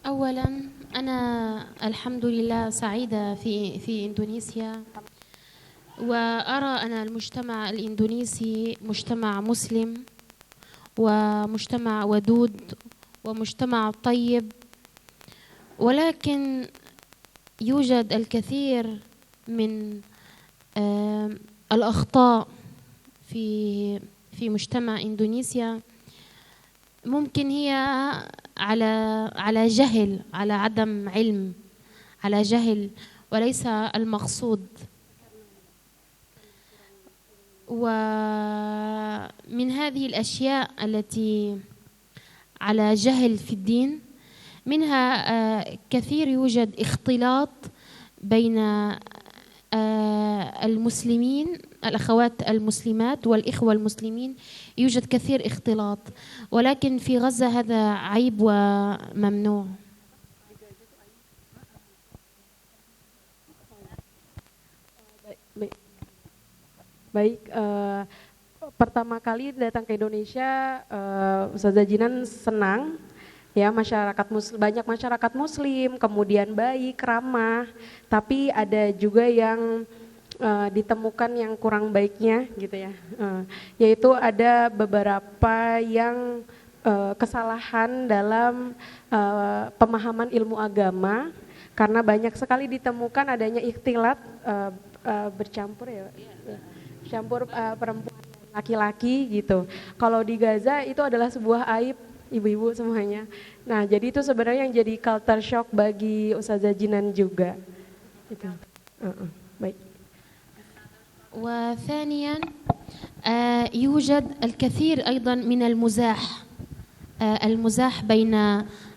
أولا أنا الحمد لله سعيدة في إندونيسيا، وأرى أن المجتمع الإندونيسي مجتمع مسلم ومجتمع ودود ومجتمع طيب، ولكن يوجد الكثير من الأخطاء في مجتمع إندونيسيا. ممكن هي على جهل، على عدم علم، على جهل وليس المقصود. ومن هذه الأشياء التي على جهل في الدين منها كثير يوجد اختلاط بين المسلمين، الأخوات المسلمات والإخوة المسلمين، يوجد كثير اختلاط، ولكن في غزة هذا عيب وممنوع. Baik, pertama kali datang ke Indonesia, Ustazah Jinan senang ya, banyak masyarakat Muslim, kemudian baik, ramah, tapi ada juga yang ditemukan yang kurang baiknya gitu ya, yaitu ada beberapa yang kesalahan dalam pemahaman ilmu agama, karena banyak sekali ditemukan adanya ikhtilat bercampur ya. Campur perempuan dan laki-laki gitu. Kalau di Gaza itu adalah sebuah aib, ibu-ibu semuanya. Nah, jadi itu sebenarnya yang jadi culture shock bagi Ustazah Jinan juga. Gitu. Baik. وثانيا يوجد الكثير أيضا من المزاح بين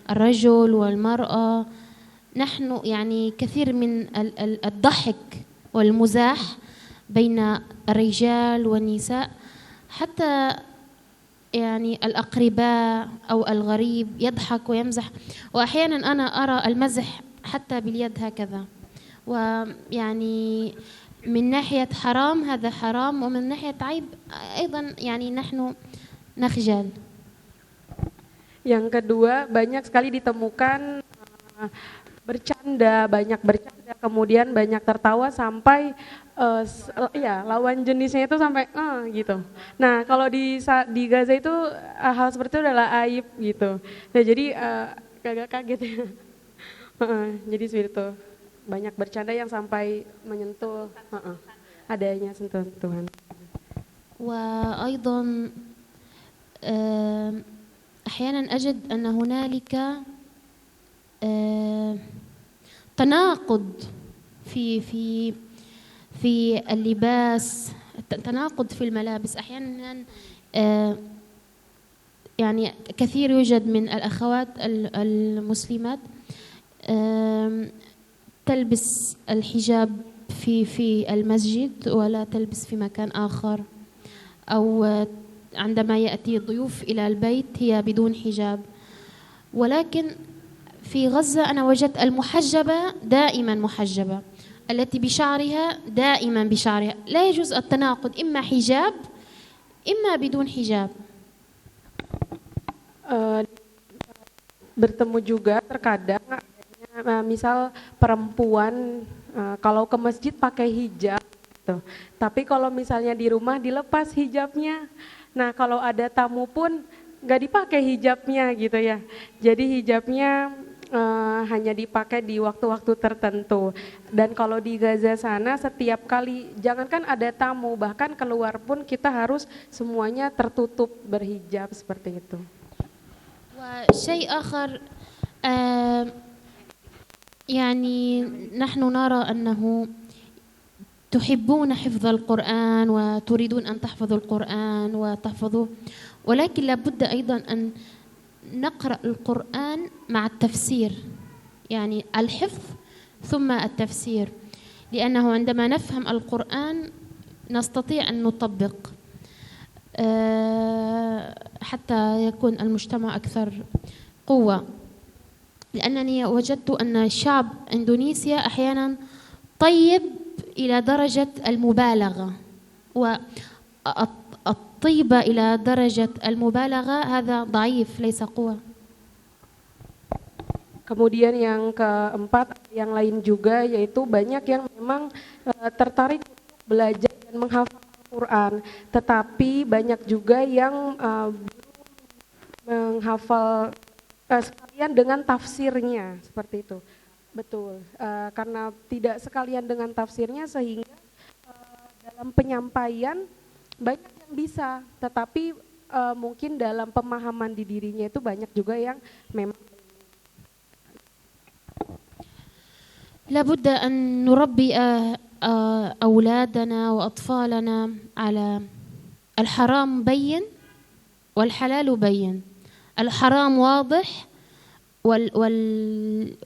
الرجل والمرأة. نحن يعني كثير من الضحك والمزاح بين الرجال والنساء، حتى يعني الأقرباء أو الغريب يضحك ويمزح، وأحيانا أنا أرى المزح حتى باليد هكذا، ويعني من ناحية حرام هذا حرام، ومن ناحية عيب أيضا يعني نحن نخجل. Yang kedua, banyak sekali ditemukan banyak bercanda, kemudian banyak tertawa sampai ya lawan jenisnya itu sampai gitu. Nah, kalau di Gaza itu hal seperti itu adalah aib gitu. Nah, jadi agak kaget ya. Jadi seperti itu. Banyak bercanda yang sampai menyentuh adanya sentuhan. وأيضا أحيانا أجد أن هنالك تناقض في اللباس، تناقض في الملابس. أحيانا يعني كثير يوجد من الأخوات المسلمات تلبس الحجاب في المسجد ولا تلبس في مكان آخر، أو عندما يأتي ضيوف إلى البيت هي بدون حجاب. ولكن في غزة أنا وجدت المحجبة دائما محجبة، التي بشعرها دائما بشعرها. لا يجوز التناقض، إما حجاب إما بدون حجاب. Bertemu juga terkadang misal perempuan kalau ke masjid pakai hijab gitu. Tapi kalau misalnya di rumah dilepas hijabnya. Nah, kalau ada tamu pun nggak dipakai hijabnya gitu ya. Jadi hijabnya hanya dipakai di waktu-waktu tertentu. Dan kalau di Gaza sana setiap kali, jangankan ada tamu, bahkan keluar pun kita harus semuanya tertutup berhijab seperti itu. وشيء آخر يعني نحن نرى أنه تحبون حفظ القرآن وتريدون أن تحفظوا القرآن وتحفظوه، ولكن لابد أيضا أن نقرأ القرآن مع التفسير، يعني الحفظ ثم التفسير، لأنه عندما نفهم القرآن نستطيع أن نطبق حتى يكون المجتمع أكثر قوة. لأنني وجدت أن شعب إندونيسيا أحيانا طيب إلى درجة المبالغة، والطيبة إلى درجة المبالغة هذا ضعيف ليس قوة. Kemudian yang keempat, yang lain juga, yaitu banyak yang memang tertarik untuk belajar dan menghafal Al-Quran, tetapi banyak juga yang menghafal sekalian dengan tafsirnya, seperti itu. Betul, karena tidak sekalian dengan tafsirnya sehingga dalam penyampaian banyak yang bisa, tetapi mungkin dalam pemahaman di dirinya itu banyak juga yang memang. لابد أن نربي أولادنا وأطفالنا على الحرام بين والحلال بين. الحرام واضح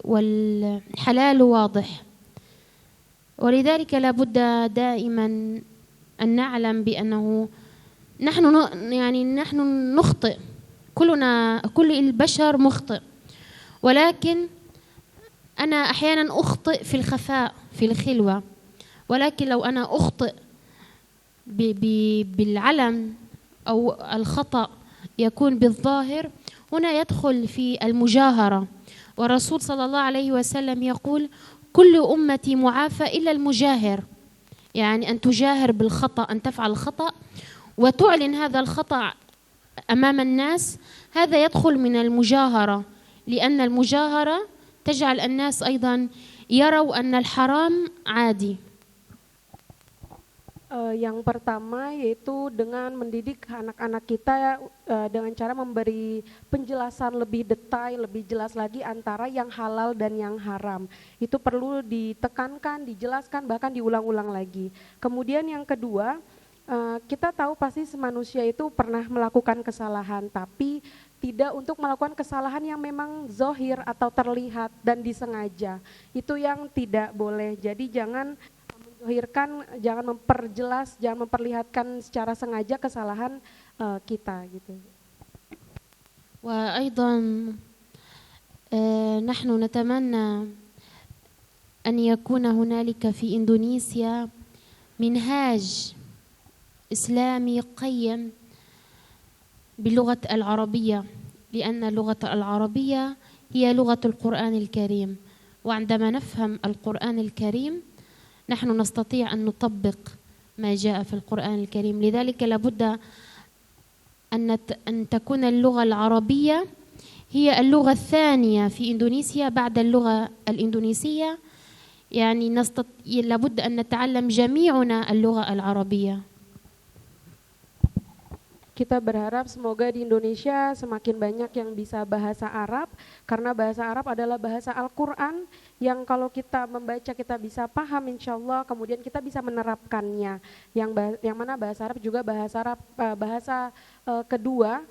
والحلال واضح، ولذلك لابد دائما أن نعلم بأنه نحن نخطئ، كل البشر مخطئ، ولكن أنا أحيانا أخطئ في الخفاء في الخلوة، ولكن لو أنا أخطئ بالعلن أو الخطأ يكون بالظاهر، هنا يدخل في المجاهرة. والرسول صلى الله عليه وسلم يقول كل أمتي معافى إلا المجاهر، يعني أن تجاهر بالخطأ، أن تفعل الخطأ وتعلن هذا الخطأ أمام الناس، هذا يدخل من المجاهرة، لأن المجاهرة تجعل الناس أيضا يروا أن الحرام عادي. Yang pertama yaitu dengan mendidik anak-anak kita dengan cara memberi penjelasan lebih detail, lebih jelas lagi antara yang halal dan yang haram. Itu perlu ditekankan, dijelaskan, bahkan diulang-ulang lagi. Kemudian yang kedua, kita tahu pasti manusia itu pernah melakukan kesalahan, tapi tidak untuk melakukan kesalahan yang memang zohir atau terlihat dan disengaja. Itu yang tidak boleh. Jadi jangan jangan memperjelas, jangan memperlihatkan secara sengaja kesalahan kita gitu. وأيضا نحن نتمنى أن يكون هنالك في إندونيسيا منهاج إسلامي قيم باللغة العربية، لأن اللغة العربية هي لغة القرآن الكريم، وعندما نفهم القرآن الكريم نحن نستطيع أن نطبق ما جاء في القرآن الكريم. لذلك لابد أن تكون اللغة العربية هي اللغة الثانية في إندونيسيا بعد اللغة الإندونيسية، يعني لابد أن نتعلم جميعنا اللغة العربية. Kita berharap semoga di Indonesia semakin banyak yang bisa bahasa Arab, karena bahasa Arab adalah bahasa Al-Quran yang kalau kita membaca kita bisa paham insya Allah, kemudian kita bisa menerapkannya. Yang mana bahasa Arab juga bahasa kedua,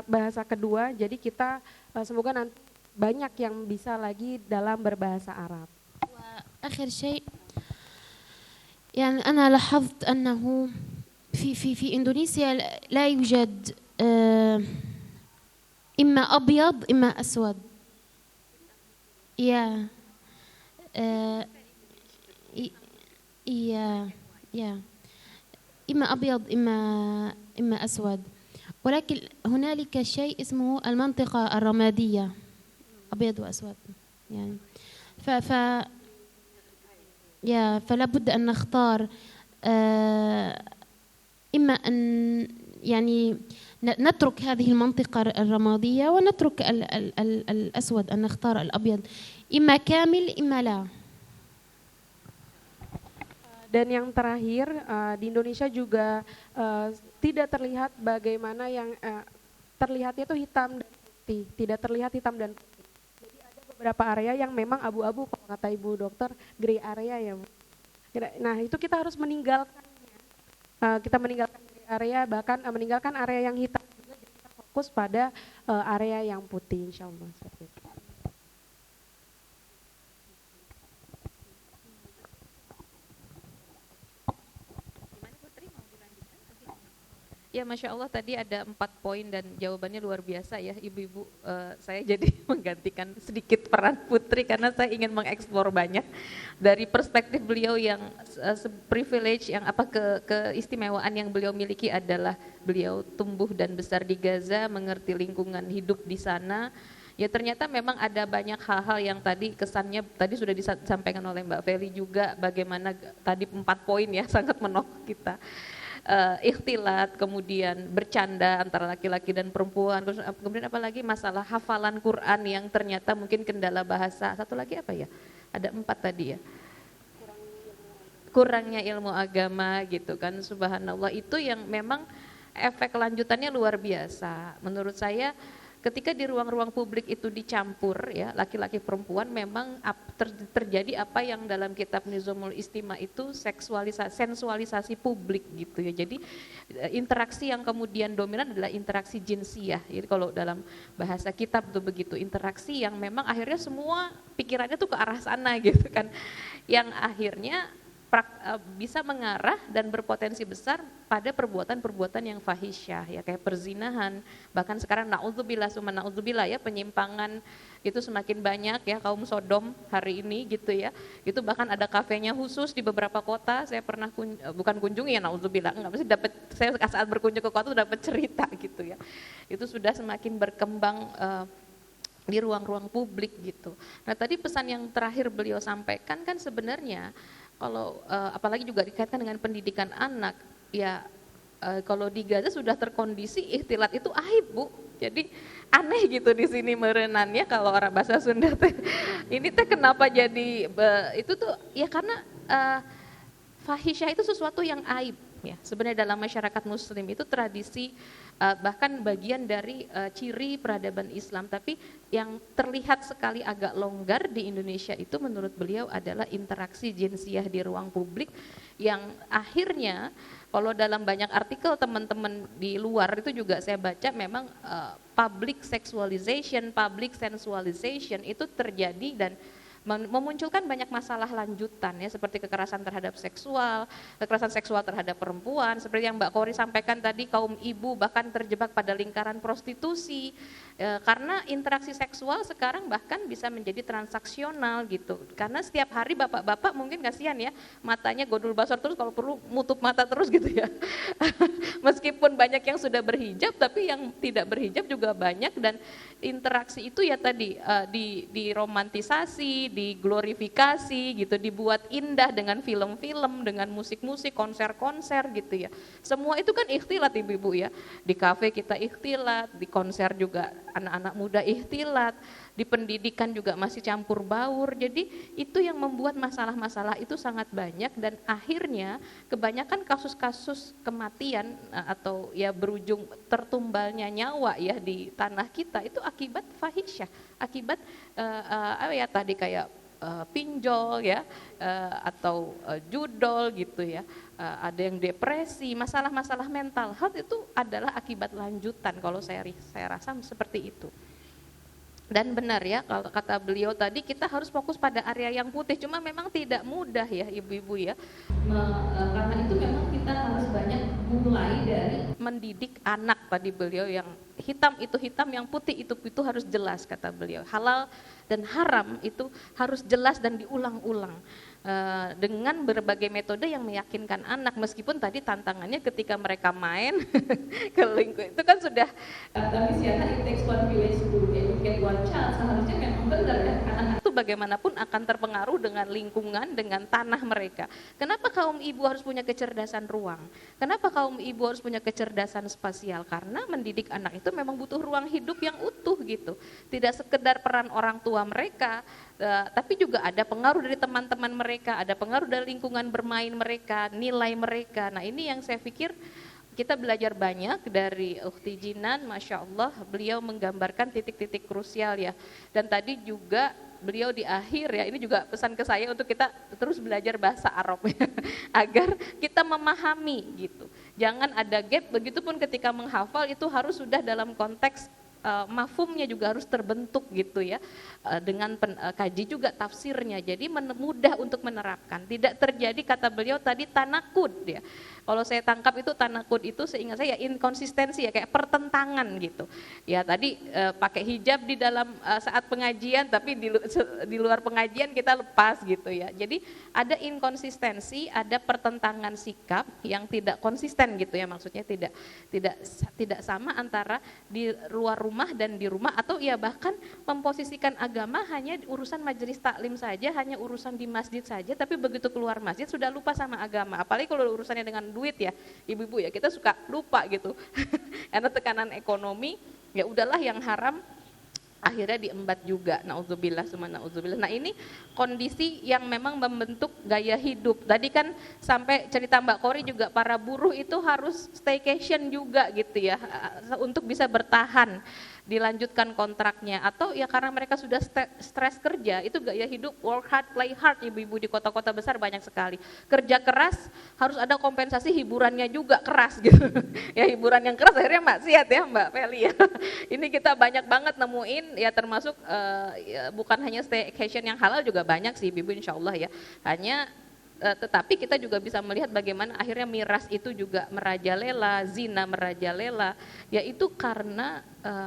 bahasa kedua, jadi kita semoga nanti banyak yang bisa lagi dalam berbahasa Arab. آخر شيء يعني أنا لاحظت أنه في إندونيسيا لا يوجد إما أبيض إما أسود. يا إما أبيض إما أسود، ولكن هنالك شيء اسمه المنطقة الرمادية، أبيض وأسود يعني. فلا بد أن نختار إما أن يعني نترك هذه المنطقة الرمادية ونترك الأسود، أن نختار الأبيض، إما كامل إما لا. Dan yang terakhir, di Indonesia juga tidak terlihat bagaimana yang terlihatnya itu hitam dan putih, tidak terlihat hitam dan putih. Jadi ada beberapa area yang memang abu-abu, kalau kata Ibu Dokter, gray area ya. Nah itu kita harus meninggalkan. Kita meninggalkan area, bahkan meninggalkan area yang hitam juga, jadi kita fokus pada area yang putih insya Allah. Seperti itu. Ya, Masya Allah, tadi ada 4 poin dan jawabannya luar biasa ya Ibu-Ibu. Saya jadi menggantikan sedikit peran Putri karena saya ingin mengeksplor banyak dari perspektif beliau yang privilege, yang keistimewaan yang beliau miliki adalah beliau tumbuh dan besar di Gaza, mengerti lingkungan hidup di sana, Ya ternyata memang ada banyak hal-hal yang tadi kesannya tadi sudah disampaikan oleh Mbak Feli juga, bagaimana tadi 4 poin ya sangat menolak kita. Ikhtilat, kemudian bercanda antara laki-laki dan perempuan, kemudian apalagi masalah hafalan Quran yang ternyata mungkin kendala bahasa, satu lagi apa ya, ada 4 tadi ya, kurangnya ilmu agama gitu kan, subhanallah, itu yang memang efek lanjutannya luar biasa. Menurut saya ketika di ruang-ruang publik itu dicampur ya laki-laki perempuan, memang terjadi apa yang dalam kitab Nizamul Istima itu sensualisasi publik gitu ya. Jadi interaksi yang kemudian dominan adalah interaksi jinsiyah. Jadi kalau dalam bahasa kitab tuh begitu, interaksi yang memang akhirnya semua pikirannya tuh ke arah sana gitu kan, yang akhirnya bisa mengarah dan berpotensi besar pada perbuatan-perbuatan yang fahisyah ya, kayak perzinahan, bahkan sekarang naudzubillah summa naudzubillah ya, penyimpangan itu semakin banyak ya, kaum Sodom hari ini gitu ya. Itu bahkan ada kafenya khusus di beberapa kota. Saya pernah bukan kunjungi ya, naudzubillah, enggak, mesti dapat, saya saat berkunjung ke kota dapat cerita gitu ya. Itu sudah semakin berkembang di ruang-ruang publik gitu. Nah, tadi pesan yang terakhir beliau sampaikan kan sebenarnya kalau apalagi juga dikaitkan dengan pendidikan anak ya, kalau di Gaza sudah terkondisi ikhtilat itu aib, Bu. Jadi aneh gitu di sini merenannya kalau orang bahasa Sunda teh. Ini teh kenapa jadi itu tuh ya karena fahisyah itu sesuatu yang aib ya. Sebenarnya dalam masyarakat muslim itu tradisi, bahkan bagian dari ciri peradaban Islam, tapi yang terlihat sekali agak longgar di Indonesia itu menurut beliau adalah interaksi jinsiyah di ruang publik, yang akhirnya kalau dalam banyak artikel teman-teman di luar itu juga saya baca, memang public sexualization, public sensualization itu terjadi dan memunculkan banyak masalah lanjutan ya, seperti kekerasan seksual terhadap perempuan, seperti yang Mbak Kori sampaikan tadi, kaum ibu bahkan terjebak pada lingkaran prostitusi karena interaksi seksual sekarang bahkan bisa menjadi transaksional gitu, karena setiap hari bapak-bapak mungkin kasihan ya, matanya godul basar terus, kalau perlu nutup mata terus gitu ya. Meskipun banyak yang sudah berhijab, tapi yang tidak berhijab juga banyak, dan interaksi itu ya tadi diromantisasi, diglorifikasi gitu, dibuat indah dengan film-film, dengan musik-musik, konser-konser gitu ya. Semua itu kan ikhtilat ibu-ibu ya. Di kafe kita ikhtilat, di konser juga anak-anak muda ikhtilat, di pendidikan juga masih campur baur. Jadi itu yang membuat masalah-masalah itu sangat banyak, dan akhirnya kebanyakan kasus-kasus kematian atau ya berujung tertumbalnya nyawa ya di tanah kita itu akibat fahisyah, akibat ya tadi kayak pinjol ya, atau judol gitu ya, ada yang depresi, masalah-masalah mental health itu adalah akibat lanjutan, kalau saya rasa seperti itu. Dan benar ya, kalau kata beliau tadi, kita harus fokus pada area yang putih, cuma memang tidak mudah ya ibu-ibu ya, karena itu memang kita harus banyak mulai dari mendidik anak. Tadi beliau yang hitam itu hitam, yang putih itu harus jelas kata beliau, halal dan haram itu harus jelas dan diulang-ulang dengan berbagai metode yang meyakinkan anak, meskipun tadi tantangannya ketika mereka main ke lingkungan itu kan sudah tapi siapa it takes one village to educate one child, seharusnya memang benar ya, anak itu bagaimanapun akan terpengaruh dengan lingkungan, dengan tanah mereka. Kenapa kaum ibu harus punya kecerdasan ruang? Kenapa kaum ibu harus punya kecerdasan spasial? Karena mendidik anak itu memang butuh ruang hidup yang utuh gitu, tidak sekedar peran orang tua mereka, tapi juga ada pengaruh dari teman-teman mereka, ada pengaruh dari lingkungan bermain mereka, nilai mereka. Nah ini yang saya pikir kita belajar banyak dari Ukhti Jinan, Masya Allah, beliau menggambarkan titik-titik krusial ya. Dan tadi juga beliau di akhir ya, ini juga pesan ke saya untuk kita terus belajar bahasa Arab ya, agar kita memahami gitu. Jangan ada gap, begitupun ketika menghafal itu harus sudah dalam konteks mafhumnya juga harus terbentuk gitu ya, dengan kaji juga tafsirnya, jadi mudah untuk menerapkan, tidak terjadi kata beliau tadi tanakud ya. Kalau saya tangkap itu tanakud itu seingat saya inkonsistensi ya, kayak pertentangan gitu ya. Tadi pakai hijab di dalam saat pengajian, tapi di luar pengajian kita lepas gitu ya. Jadi ada inkonsistensi, ada pertentangan sikap yang tidak konsisten gitu ya, maksudnya tidak sama antara di luar rumah rumah dan di rumah, atau ya bahkan memposisikan agama hanya urusan majelis taklim saja, hanya urusan di masjid saja, tapi begitu keluar masjid sudah lupa sama agama. Apalagi kalau urusannya dengan duit ya, ibu-ibu ya, kita suka lupa gitu. Karena tekanan ekonomi, ya udahlah yang haram akhirnya diembat juga, naudzubillah summa naudzubillah. Nah ini kondisi yang memang membentuk gaya hidup. Tadi kan sampai cerita Mbak Kori juga, para buruh itu harus staycation juga gitu ya, untuk bisa bertahan, dilanjutkan kontraknya, atau ya karena mereka sudah stres kerja, itu gaya hidup work hard play hard. Ibu-ibu di kota-kota besar banyak sekali kerja keras, harus ada kompensasi hiburannya juga keras gitu. Ya hiburan yang keras akhirnya maksiat ya Mbak Feli ya. Ini kita banyak banget nemuin ya, termasuk ya, bukan hanya staycation yang halal juga banyak sih ibu-ibu insya Allah ya. Hanya tetapi kita juga bisa melihat bagaimana akhirnya miras itu juga merajalela, zina merajalela, yaitu karena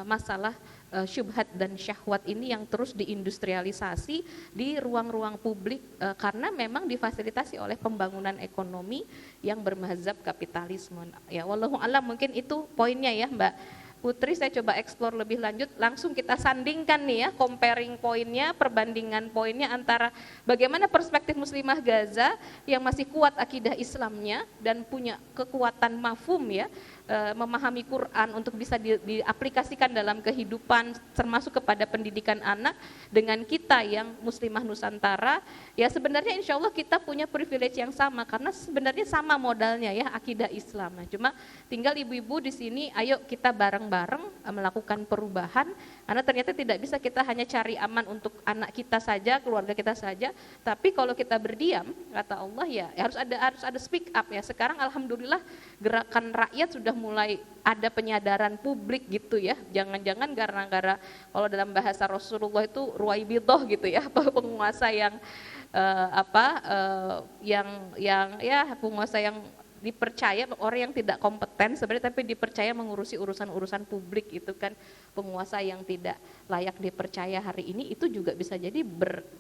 masalah syubhat dan syahwat ini yang terus diindustrialisasi di ruang-ruang publik, karena memang difasilitasi oleh pembangunan ekonomi yang bermazhab kapitalisme. Ya wallahu alam, mungkin itu poinnya ya Mbak Putri. Saya coba eksplor lebih lanjut, langsung kita sandingkan nih ya, comparing poinnya, perbandingan poinnya antara bagaimana perspektif muslimah Gaza yang masih kuat akidah Islamnya dan punya kekuatan mafhum ya, memahami Quran untuk bisa diaplikasikan dalam kehidupan, termasuk kepada pendidikan anak, dengan kita yang muslimah Nusantara. Ya sebenarnya insya Allah kita punya privilege yang sama, karena sebenarnya sama modalnya ya, akidah Islam. Nah, cuma tinggal ibu-ibu di sini, ayo kita bareng-bareng melakukan perubahan, karena ternyata tidak bisa kita hanya cari aman untuk anak kita saja, keluarga kita saja, tapi kalau kita berdiam, kata Allah ya, harus ada speak up ya. Sekarang alhamdulillah gerakan rakyat sudah mulai ada penyadaran publik gitu ya. Jangan-jangan gara-gara kalau dalam bahasa Rasulullah itu ruwaibidah gitu ya, penguasa yang penguasa yang dipercaya, orang yang tidak kompeten sebenarnya tapi dipercaya mengurusi urusan-urusan publik, itu kan penguasa yang tidak layak dipercaya hari ini, itu juga bisa jadi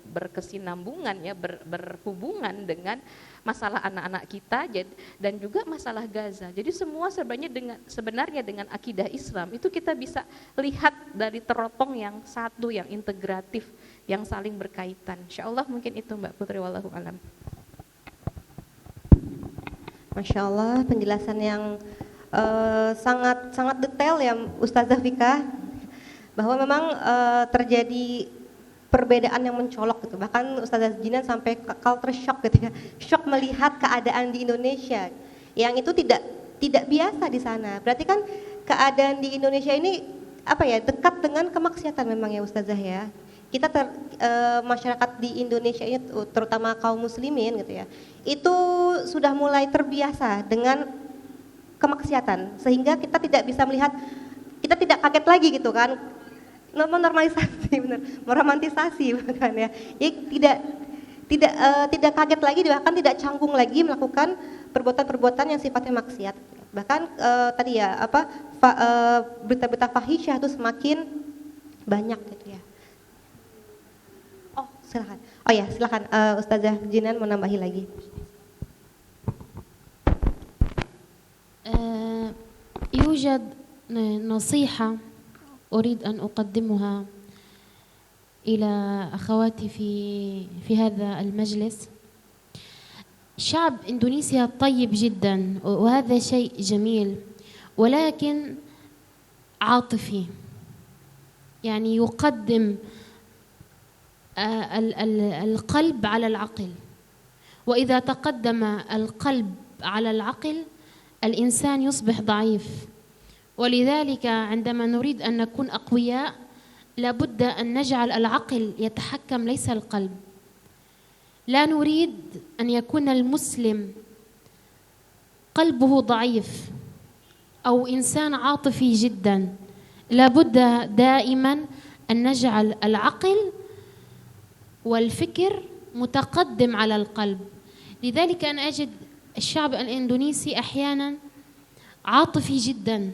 berkesinambungan ya, berhubungan dengan masalah anak-anak kita dan juga masalah Gaza. Jadi semua sebenarnya dengan akidah Islam itu kita bisa lihat dari teropong yang satu, yang integratif, yang saling berkaitan. Insyaallah mungkin itu Mbak Putri, wallahu alam. Masya Allah, penjelasan yang sangat detail ya Ustazah Vika, bahwa memang terjadi perbedaan yang mencolok gitu. Bahkan Ustazah Jinan sampai culture shock gitu ya, shock melihat keadaan di Indonesia yang itu tidak biasa di sana. Berarti kan keadaan di Indonesia ini dekat dengan kemaksiatan memang ya Ustazah ya. Kita masyarakat di Indonesia ini terutama kaum muslimin gitu ya, itu sudah mulai terbiasa dengan kemaksiatan, sehingga kita tidak bisa melihat, kita tidak kaget lagi gitu kan, menormalisasi, benar, meromantisasi bahkan ya, tidak kaget lagi, bahkan tidak canggung lagi melakukan perbuatan-perbuatan yang sifatnya maksiat. Bahkan tadi ya berita-berita fahisyah itu semakin banyak gitu ya. Silakan. Oh ya, silakan Ustazah Jinan mau nambahi lagi. يوجد نصيحة أريد أن أقدمها إلى أخواتي في هذا المجلس. شعب إندونيسيا طيب جدا وهذا شيء جميل، ولكن عاطفي، يعني يقدم القلب على العقل، وإذا تقدم القلب على العقل الإنسان يصبح ضعيف. ولذلك عندما نريد أن نكون أقوياء لابد أن نجعل العقل يتحكم ليس القلب. لا نريد أن يكون المسلم قلبه ضعيف أو إنسان عاطفي جدا، لابد دائما أن نجعل العقل والفكر متقدم على القلب. لذلك أنا أجد الشعب الإندونيسي أحيانا عاطفي جدا،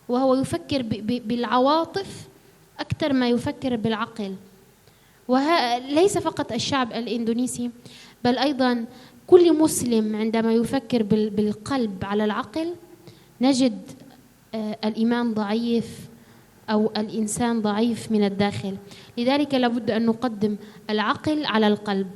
وهو يفكر بالعواطف أكثر ما يفكر بالعقل. وليس فقط الشعب الإندونيسي بل أيضا كل مسلم عندما يفكر بالقلب على العقل نجد الإيمان ضعيف، أو الإنسان ضعيف من الداخل. لذلك لابد أن نقدم العقل على القلب.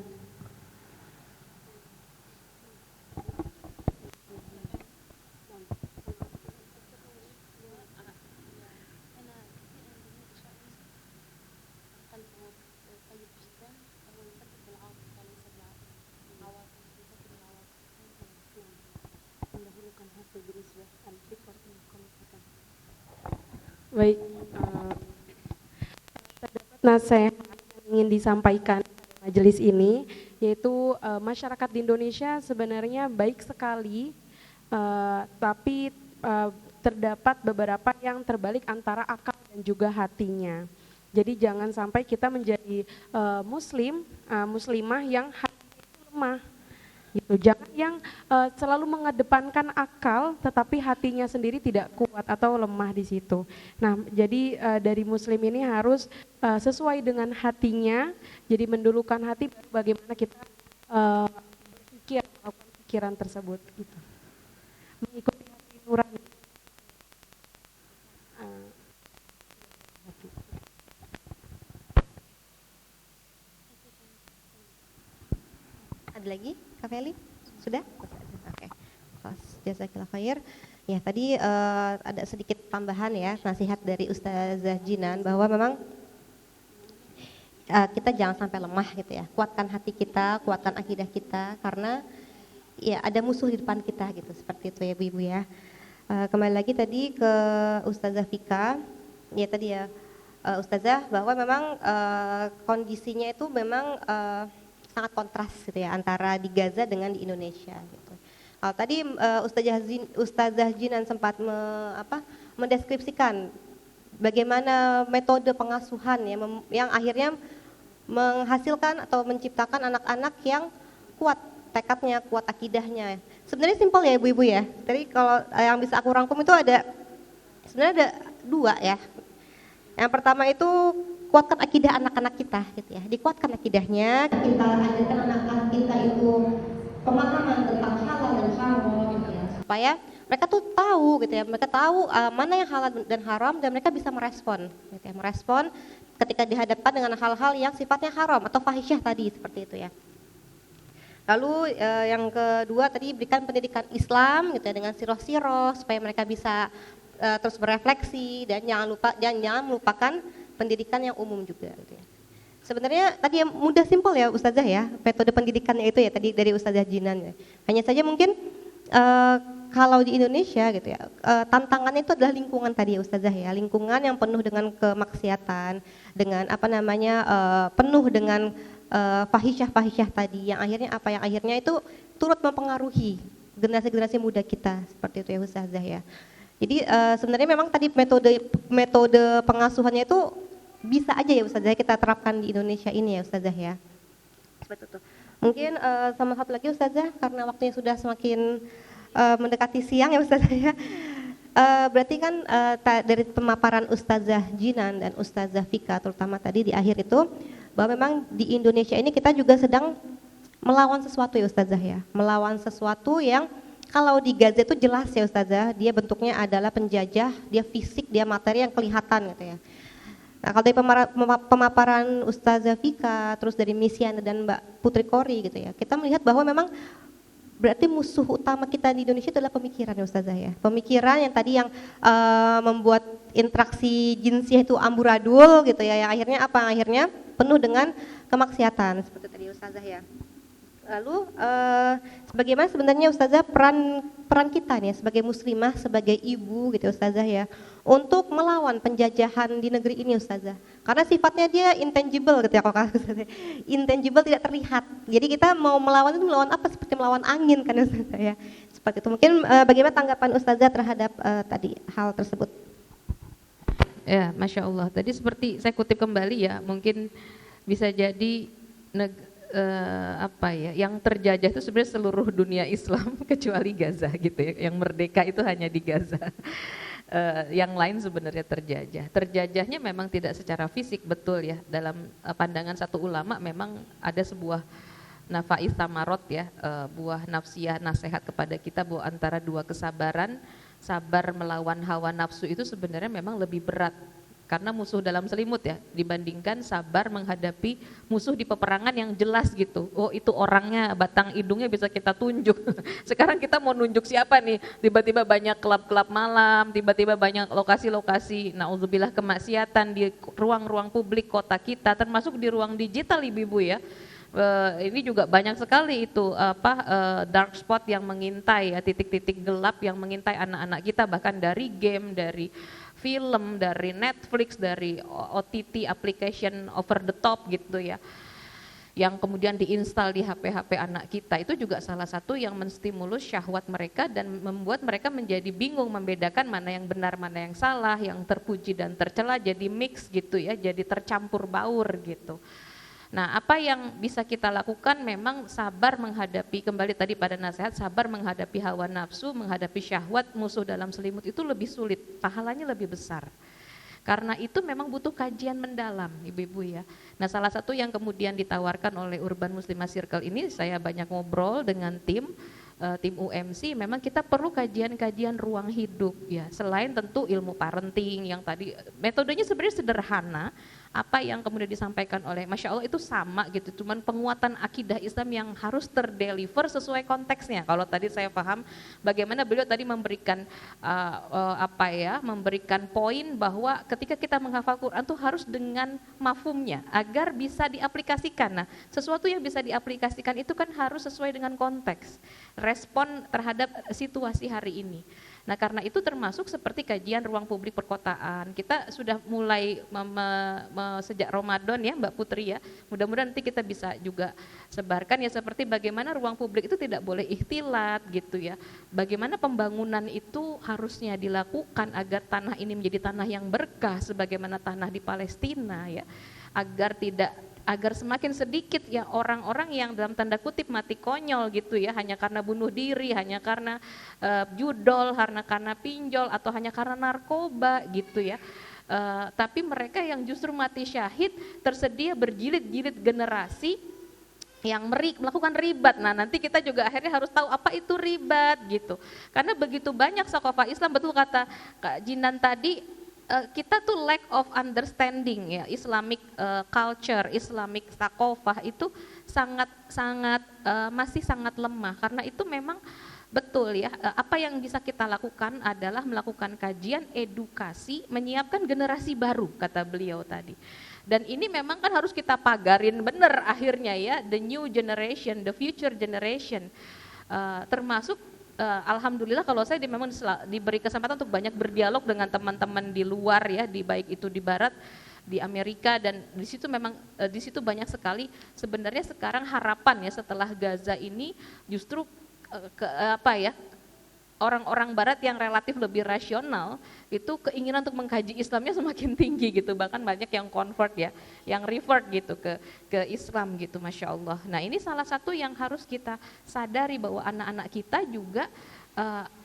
Baik, terdapat nasihat yang ingin disampaikan pada majelis ini, yaitu masyarakat di Indonesia sebenarnya baik sekali, tapi terdapat beberapa yang terbalik antara akal dan juga hatinya. Jadi jangan sampai kita menjadi muslimah yang hatinya itu lemah. Gitu. Jangan yang selalu mengedepankan akal tetapi hatinya sendiri tidak kuat atau lemah di situ. Nah, jadi dari muslim ini harus sesuai dengan hatinya. Jadi mendulukan hati, bagaimana kita berpikir, melakukan pikiran tersebut gitu. Mengikuti hati nurani. Ada lagi, Kak Feli? Sudah? Oke. Jazakallah khair. Ya, tadi ada sedikit tambahan ya, nasihat dari Ustazah Jinan bahwa memang kita jangan sampai lemah gitu ya. Kuatkan hati kita, kuatkan akidah kita, karena ya ada musuh di depan kita gitu, seperti itu ya Ibu ya. Kembali lagi tadi ke Ustazah Vika, ya tadi ya Ustazah, bahwa memang kondisinya itu memang sangat kontras gitu ya antara di Gaza dengan di Indonesia gitu. Kalau tadi Ustazah Jinan sempat mendeskripsikan bagaimana metode pengasuhan ya yang akhirnya menghasilkan atau menciptakan anak-anak yang kuat tekadnya, kuat akidahnya. Sebenarnya simpel ya ibu-ibu ya. Tadi kalau yang bisa aku rangkum itu sebenarnya ada dua ya. Yang pertama itu kuatkan akidah anak-anak kita gitu ya. Dikuatkan akidahnya, kita ajarkan anak-anak kita itu pemahaman tentang halal dan haram gitu ya. Supaya mereka tuh tahu gitu ya. Mereka tahu mana yang halal dan haram dan mereka bisa merespon gitu ya. Merespon ketika dihadapkan dengan hal-hal yang sifatnya haram atau fahisyah tadi seperti itu ya. Lalu yang kedua tadi berikan pendidikan Islam gitu ya dengan sirah-sirah supaya mereka bisa terus berefleksi dan jangan melupakan pendidikan yang umum juga gitu ya. Sebenarnya tadi yang mudah simpel ya Ustazah ya, metode pendidikannya itu ya tadi dari Ustazah Jinan ya. Hanya saja mungkin kalau di Indonesia gitu ya, tantangannya itu adalah lingkungan tadi ya Ustazah ya, lingkungan yang penuh dengan kemaksiatan, dengan penuh dengan fahisyah tadi yang akhirnya itu turut mempengaruhi generasi-generasi muda kita seperti itu ya Ustazah ya. Jadi sebenarnya memang tadi metode pengasuhannya itu bisa aja ya Ustazah kita terapkan di Indonesia ini ya Ustazah ya. Seperti itu. Mungkin sama satu lagi Ustazah karena waktunya sudah semakin mendekati siang ya Ustazah ya. Berarti kan dari pemaparan Ustazah Jinan dan Ustazah Vika terutama tadi di akhir itu bahwa memang di Indonesia ini kita juga sedang melawan sesuatu ya Ustazah ya. Melawan sesuatu yang kalau di Gaza itu jelas ya Ustazah, dia bentuknya adalah penjajah, dia fisik, dia materi yang kelihatan gitu ya. Nah kalau dari pemaparan Ustazah Vika, terus dari Misiana dan Mbak Putri Kori gitu ya, kita melihat bahwa memang berarti musuh utama kita di Indonesia adalah pemikiran ya Ustazah ya. Pemikiran yang tadi yang membuat interaksi jinsiah itu amburadul gitu ya, yang akhirnya penuh dengan kemaksiatan seperti tadi Ustazah ya. Lalu bagaimana sebenarnya Ustazah peran kita nih sebagai muslimah, sebagai ibu gitu Ustazah ya, untuk melawan penjajahan di negeri ini Ustazah. Karena sifatnya dia intangible gitu ya kalau kata Ustazah. Intangible, tidak terlihat. Jadi kita mau melawan itu melawan apa? Seperti melawan angin kan Ustazah ya. Seperti itu. Mungkin bagaimana tanggapan Ustazah terhadap tadi hal tersebut? Ya, Masya Allah. Tadi seperti saya kutip kembali ya, mungkin bisa jadi yang terjajah itu sebenarnya seluruh dunia Islam kecuali Gaza gitu ya. Yang merdeka itu hanya di Gaza. Yang lain sebenarnya terjajah. Terjajahnya memang tidak secara fisik, betul ya. Dalam pandangan satu ulama memang ada sebuah nafais tamarot ya, buah nafsiyah nasihat kepada kita bahwa antara dua kesabaran, sabar melawan hawa nafsu itu sebenarnya memang lebih berat karena musuh dalam selimut ya, dibandingkan sabar menghadapi musuh di peperangan yang jelas gitu. Oh itu orangnya, batang hidungnya bisa kita tunjuk. Sekarang kita mau nunjuk siapa nih? Tiba-tiba banyak klub-klub malam, tiba-tiba banyak lokasi-lokasi naudzubillah kemaksiatan di ruang-ruang publik kota kita, termasuk di ruang digital ibu-ibu ya. Ini juga banyak sekali itu dark spot yang mengintai ya, titik-titik gelap yang mengintai anak-anak kita, bahkan dari game, dari film, dari Netflix, dari OTT application over the top gitu ya, yang kemudian diinstal di HP-HP anak kita. Itu juga salah satu yang menstimulus syahwat mereka dan membuat mereka menjadi bingung membedakan mana yang benar, mana yang salah, yang terpuji dan tercela, jadi mix gitu ya, jadi tercampur baur gitu. Nah, apa yang bisa kita lakukan memang sabar menghadapi, kembali tadi pada nasihat, sabar menghadapi hawa nafsu, menghadapi syahwat, musuh dalam selimut itu lebih sulit, pahalanya lebih besar. Karena itu memang butuh kajian mendalam, ibu-ibu ya. Nah, salah satu yang kemudian ditawarkan oleh Urban Muslimah Circle ini, saya banyak ngobrol dengan tim UMC, memang kita perlu kajian-kajian ruang hidup ya. Selain tentu ilmu parenting yang tadi metodenya sebenarnya sederhana, apa yang kemudian disampaikan oleh Masya Allah itu sama gitu, cuman penguatan akidah Islam yang harus terdeliver sesuai konteksnya. Kalau tadi saya paham bagaimana beliau tadi memberikan memberikan poin bahwa ketika kita menghafal Quran tuh harus dengan mafhumnya agar bisa diaplikasikan. Nah, sesuatu yang bisa diaplikasikan itu kan harus sesuai dengan konteks, respon terhadap situasi hari ini. Nah, karena itu termasuk seperti kajian ruang publik perkotaan. Kita sudah mulai sejak Ramadan ya Mbak Putri ya. Mudah-mudahan nanti kita bisa juga sebarkan ya, seperti bagaimana ruang publik itu tidak boleh ikhtilat gitu ya. Bagaimana pembangunan itu harusnya dilakukan agar tanah ini menjadi tanah yang berkah sebagaimana tanah di Palestina ya. Agar semakin sedikit ya orang-orang yang dalam tanda kutip mati konyol gitu ya, hanya karena bunuh diri, hanya karena judol, karena pinjol, atau hanya karena narkoba gitu ya. Tapi mereka yang justru mati syahid, tersedia berjilid-jilid generasi yang melakukan ribat. Nah, nanti kita juga akhirnya harus tahu apa itu ribat gitu. Karena begitu banyak sakofah Islam, betul kata Kak Jinan tadi, kita tuh lack of understanding ya, Islamic culture, Islamic sakofah itu masih sangat lemah. Karena itu memang betul ya, apa yang bisa kita lakukan adalah melakukan kajian, edukasi, menyiapkan generasi baru kata beliau tadi. Dan ini memang kan harus kita pagarin benar akhirnya ya, the new generation, the future generation, termasuk alhamdulillah kalau saya memang diberi kesempatan untuk banyak berdialog dengan teman-teman di luar ya, baik itu di barat, di Amerika, dan di situ memang di situ banyak sekali sebenarnya sekarang harapan ya setelah Gaza ini justru orang-orang barat yang relatif lebih rasional itu keinginan untuk mengkaji Islamnya semakin tinggi gitu, bahkan banyak yang convert ya, yang revert gitu ke Islam gitu, Masya Allah. Nah, ini salah satu yang harus kita sadari bahwa anak-anak kita juga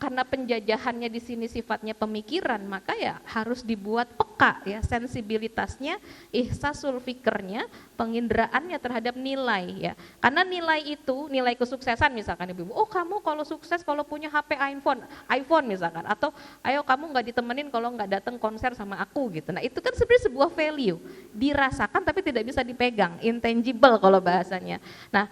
karena penjajahannya di sini sifatnya pemikiran, maka ya harus dibuat peka ya, sensibilitasnya, ihsasul fikernya, penginderaannya terhadap nilai ya. Karena nilai itu, nilai kesuksesan misalkan ibu-ibu, oh kamu kalau sukses kalau punya HP iPhone misalkan, atau ayo kamu nggak ditemenin kalau nggak datang konser sama aku gitu. Nah, itu kan sebenarnya sebuah value, dirasakan tapi tidak bisa dipegang, intangible kalau bahasanya. Nah,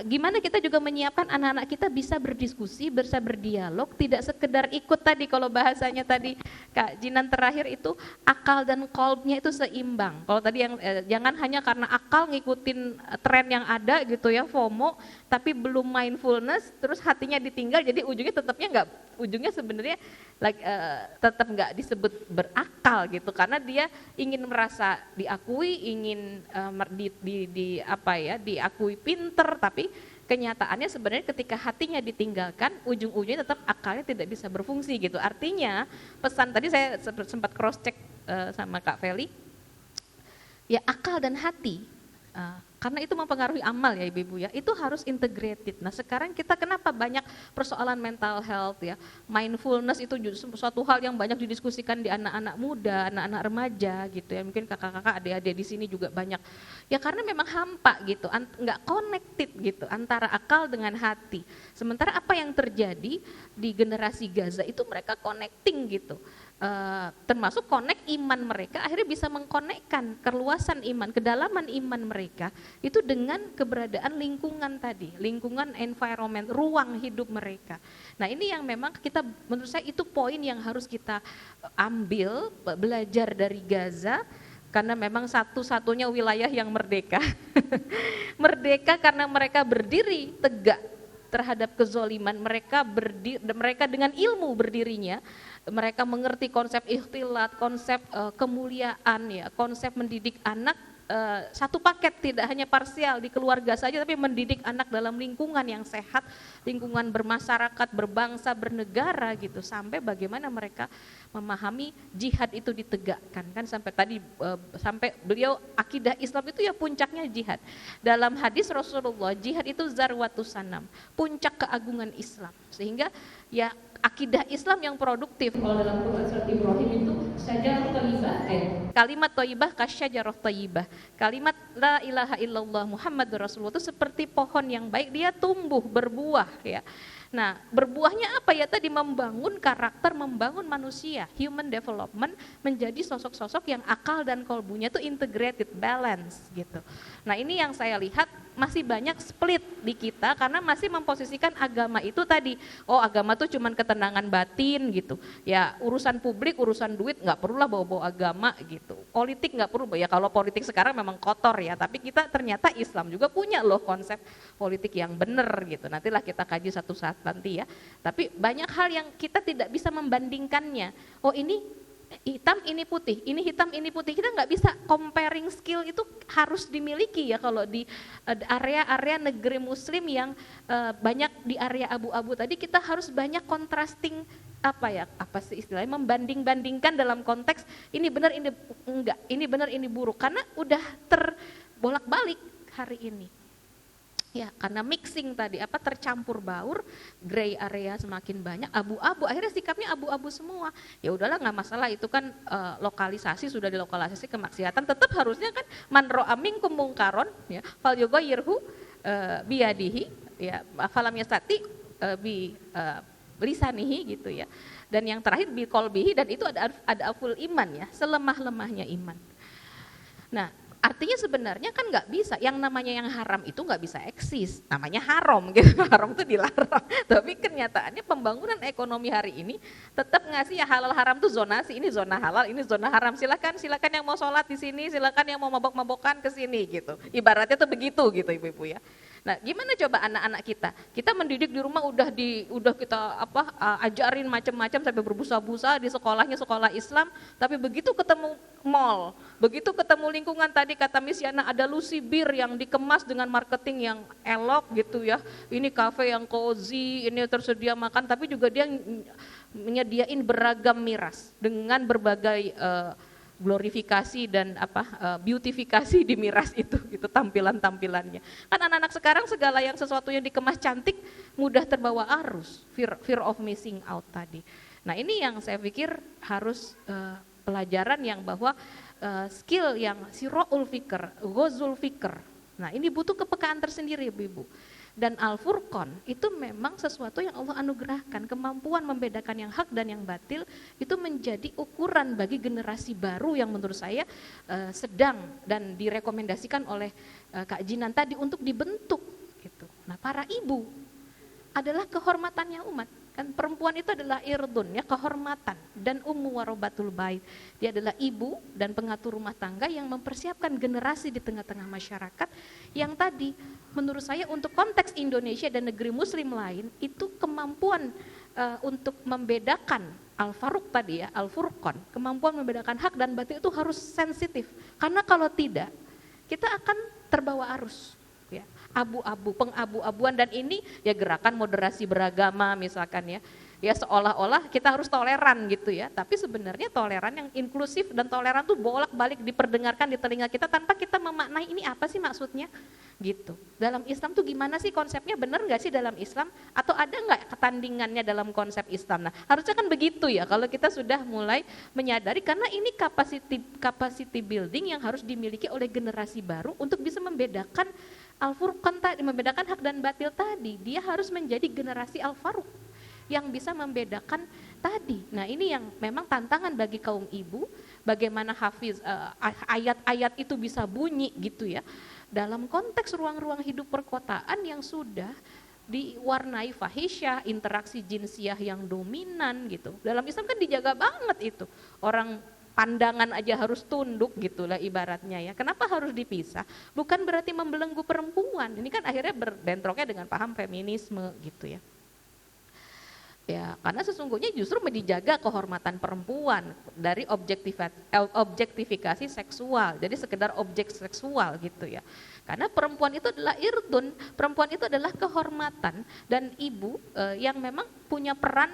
gimana kita juga menyiapkan anak-anak kita bisa berdiskusi, bisa berdialog, tidak sekedar ikut tadi kalau bahasanya tadi Kak Jinan terakhir itu akal dan kolbnya itu seimbang. Kalau tadi yang jangan hanya karena akal ngikutin tren yang ada gitu ya, FOMO, tapi belum mindfulness, terus hatinya ditinggal, jadi ujungnya sebenarnya tetap nggak disebut berakal gitu, karena dia ingin merasa diakui, ingin diakui pinter, tapi kenyataannya sebenarnya ketika hatinya ditinggalkan, ujung-ujungnya tetap akalnya tidak bisa berfungsi gitu. Artinya pesan tadi saya sempat cross check sama Kak Feli, ya akal dan hati, karena itu mempengaruhi amal ya ibu-ibu ya, itu harus integrated. Nah, sekarang kita kenapa banyak persoalan mental health ya, mindfulness itu suatu hal yang banyak didiskusikan di anak-anak muda, anak-anak remaja gitu ya, mungkin kakak-kakak, adik-adik di sini juga banyak. Ya karena memang hampa gitu, nggak connected gitu antara akal dengan hati. Sementara apa yang terjadi di generasi Gaza itu mereka connecting gitu. termasuk connect iman mereka, akhirnya bisa mengkonekkan keluasan iman, kedalaman iman mereka itu dengan keberadaan lingkungan tadi, lingkungan environment, ruang hidup mereka. Nah ini yang memang kita, menurut saya itu poin yang harus kita ambil, belajar dari Gaza, karena memang satu-satunya wilayah yang merdeka. Merdeka karena mereka berdiri tegak terhadap kezoliman, mereka dengan ilmu berdirinya, mereka mengerti konsep ikhtilat, konsep kemuliaan, ya, konsep mendidik anak satu paket, tidak hanya parsial di keluarga saja, tapi mendidik anak dalam lingkungan yang sehat, lingkungan bermasyarakat, berbangsa, bernegara gitu, sampai bagaimana mereka memahami jihad itu ditegakkan, kan sampai tadi sampai beliau akidah Islam itu ya puncaknya jihad. Dalam hadis Rasulullah, jihad itu zarwatus sanam, puncak keagungan Islam, sehingga ya akidah Islam yang produktif. Kalau dalam Quran surat Ibrahim itu syajarah thayyibah, kalimat thayyibah kasyajarah thayyibah. Kalimat la ilaha illallah Muhammadur Rasulullah itu seperti pohon yang baik, dia tumbuh berbuah, ya. Nah, berbuahnya apa ya tadi? Membangun karakter, membangun manusia, human development, menjadi sosok-sosok yang akal dan kolbunya itu integrated, balance gitu. Nah, ini yang saya lihat masih banyak split di kita karena masih memposisikan agama itu tadi, oh agama tuh cuman ketenangan batin gitu. Ya, urusan publik, urusan duit nggak perlulah bawa-bawa agama gitu. Politik nggak perlu, ya kalau politik sekarang memang kotor ya, tapi kita ternyata Islam juga punya loh konsep politik yang benar gitu. Nantilah kita kaji satu saat nanti ya. Tapi banyak hal yang kita tidak bisa membandingkannya. Oh ini hitam, ini putih, ini hitam, ini putih. Kita nggak bisa comparing skill, itu harus dimiliki ya kalau di area-area negeri muslim yang banyak di area abu-abu tadi, kita harus banyak contrasting, apa sih istilahnya, membanding-bandingkan dalam konteks ini benar, ini enggak, ini benar, ini buruk, karena udah terbolak-balik hari ini. Ya, karena mixing tadi, tercampur baur, gray area semakin banyak, abu-abu, akhirnya sikapnya abu-abu semua. Ya udahlah, nggak masalah, itu kan lokalisasi, sudah dilokalisasi kemaksiatan, tetap harusnya kan man ra'a minkum mungkaron, ya, fal yughayyirhu biyadihi, ya, falam yastati bi lisanihi gitu ya. Dan yang terakhir bi qalbihi, dan itu ada aful iman ya, selemah-lemahnya iman. Nah, artinya sebenarnya kan nggak bisa, yang namanya yang haram itu nggak bisa eksis, namanya haram gitu, haram itu dilarang. Tapi kenyataannya pembangunan ekonomi hari ini tetap ngasih ya halal haram tuh zonasi, ini zona halal, ini zona haram. Silakan yang mau sholat di sini, silakan yang mau mabok-mabokan ke sini gitu. Ibaratnya tuh begitu gitu ibu-ibu ya. Nah, gimana coba anak-anak kita mendidik di rumah udah kita ajarin macam-macam sampai berbusa-busa di sekolahnya sekolah Islam, tapi begitu ketemu mall, begitu ketemu lingkungan tadi kata Miss Yana ada Lucy Beer yang dikemas dengan marketing yang elok gitu ya. Ini kafe yang cozy, ini tersedia makan, tapi juga dia menyediain beragam miras dengan berbagai glorifikasi dan beautifikasi di miras itu gitu, tampilannya. Kan anak-anak sekarang segala yang sesuatu yang dikemas cantik mudah terbawa arus, fear of missing out tadi. Nah, ini yang saya pikir harus pelajaran yang bahwa skill yang siro'ul fikr, ghazul fikr. Nah, ini butuh kepekaan tersendiri Ibu-ibu. Dan Al-Furqan itu memang sesuatu yang Allah anugerahkan, kemampuan membedakan yang hak dan yang batil itu menjadi ukuran bagi generasi baru yang menurut saya sedang dan direkomendasikan oleh Kak Jinan tadi untuk dibentuk gitu. Nah, para ibu adalah kehormatannya umat. Kan perempuan itu adalah irdun ya, kehormatan, dan ummu warobatul bait. Dia adalah ibu dan pengatur rumah tangga yang mempersiapkan generasi di tengah-tengah masyarakat yang tadi menurut saya untuk konteks Indonesia dan negeri muslim lain itu kemampuan untuk membedakan Al-Faruq tadi ya, Al-Furqan, kemampuan membedakan hak dan batil itu harus sensitif. Karena kalau tidak kita akan terbawa arus. Ya, abu-abu, pengabu-abuan, dan ini ya gerakan moderasi beragama misalkan ya seolah-olah kita harus toleran gitu ya, tapi sebenarnya toleran yang inklusif dan toleran tuh bolak-balik diperdengarkan di telinga kita tanpa kita memaknai ini apa sih maksudnya gitu. Dalam Islam tuh gimana sih konsepnya, benar nggak sih dalam Islam, atau ada nggak ketandingannya dalam konsep Islam? Nah, harusnya kan begitu ya kalau kita sudah mulai menyadari, karena ini capacity building yang harus dimiliki oleh generasi baru untuk bisa membedakan Al-Furqan tadi, membedakan hak dan batil tadi. Dia harus menjadi generasi Al-Faruq yang bisa membedakan tadi. Nah ini yang memang tantangan bagi kaum ibu, bagaimana ayat-ayat itu bisa bunyi gitu ya, dalam konteks ruang-ruang hidup perkotaan yang sudah diwarnai fahisyah, interaksi jinsiah yang dominan gitu. Dalam Islam kan dijaga banget itu. Orang pandangan aja harus tunduk gitulah ibaratnya ya. Kenapa harus dipisah? Bukan berarti membelenggu perempuan. Ini kan akhirnya berbentroknya dengan paham feminisme gitu ya. Ya, karena sesungguhnya justru dijaga kehormatan perempuan dari objektifikasi seksual. Jadi sekedar objek seksual gitu ya. Karena perempuan itu adalah irdun, perempuan itu adalah kehormatan, dan ibu yang memang punya peran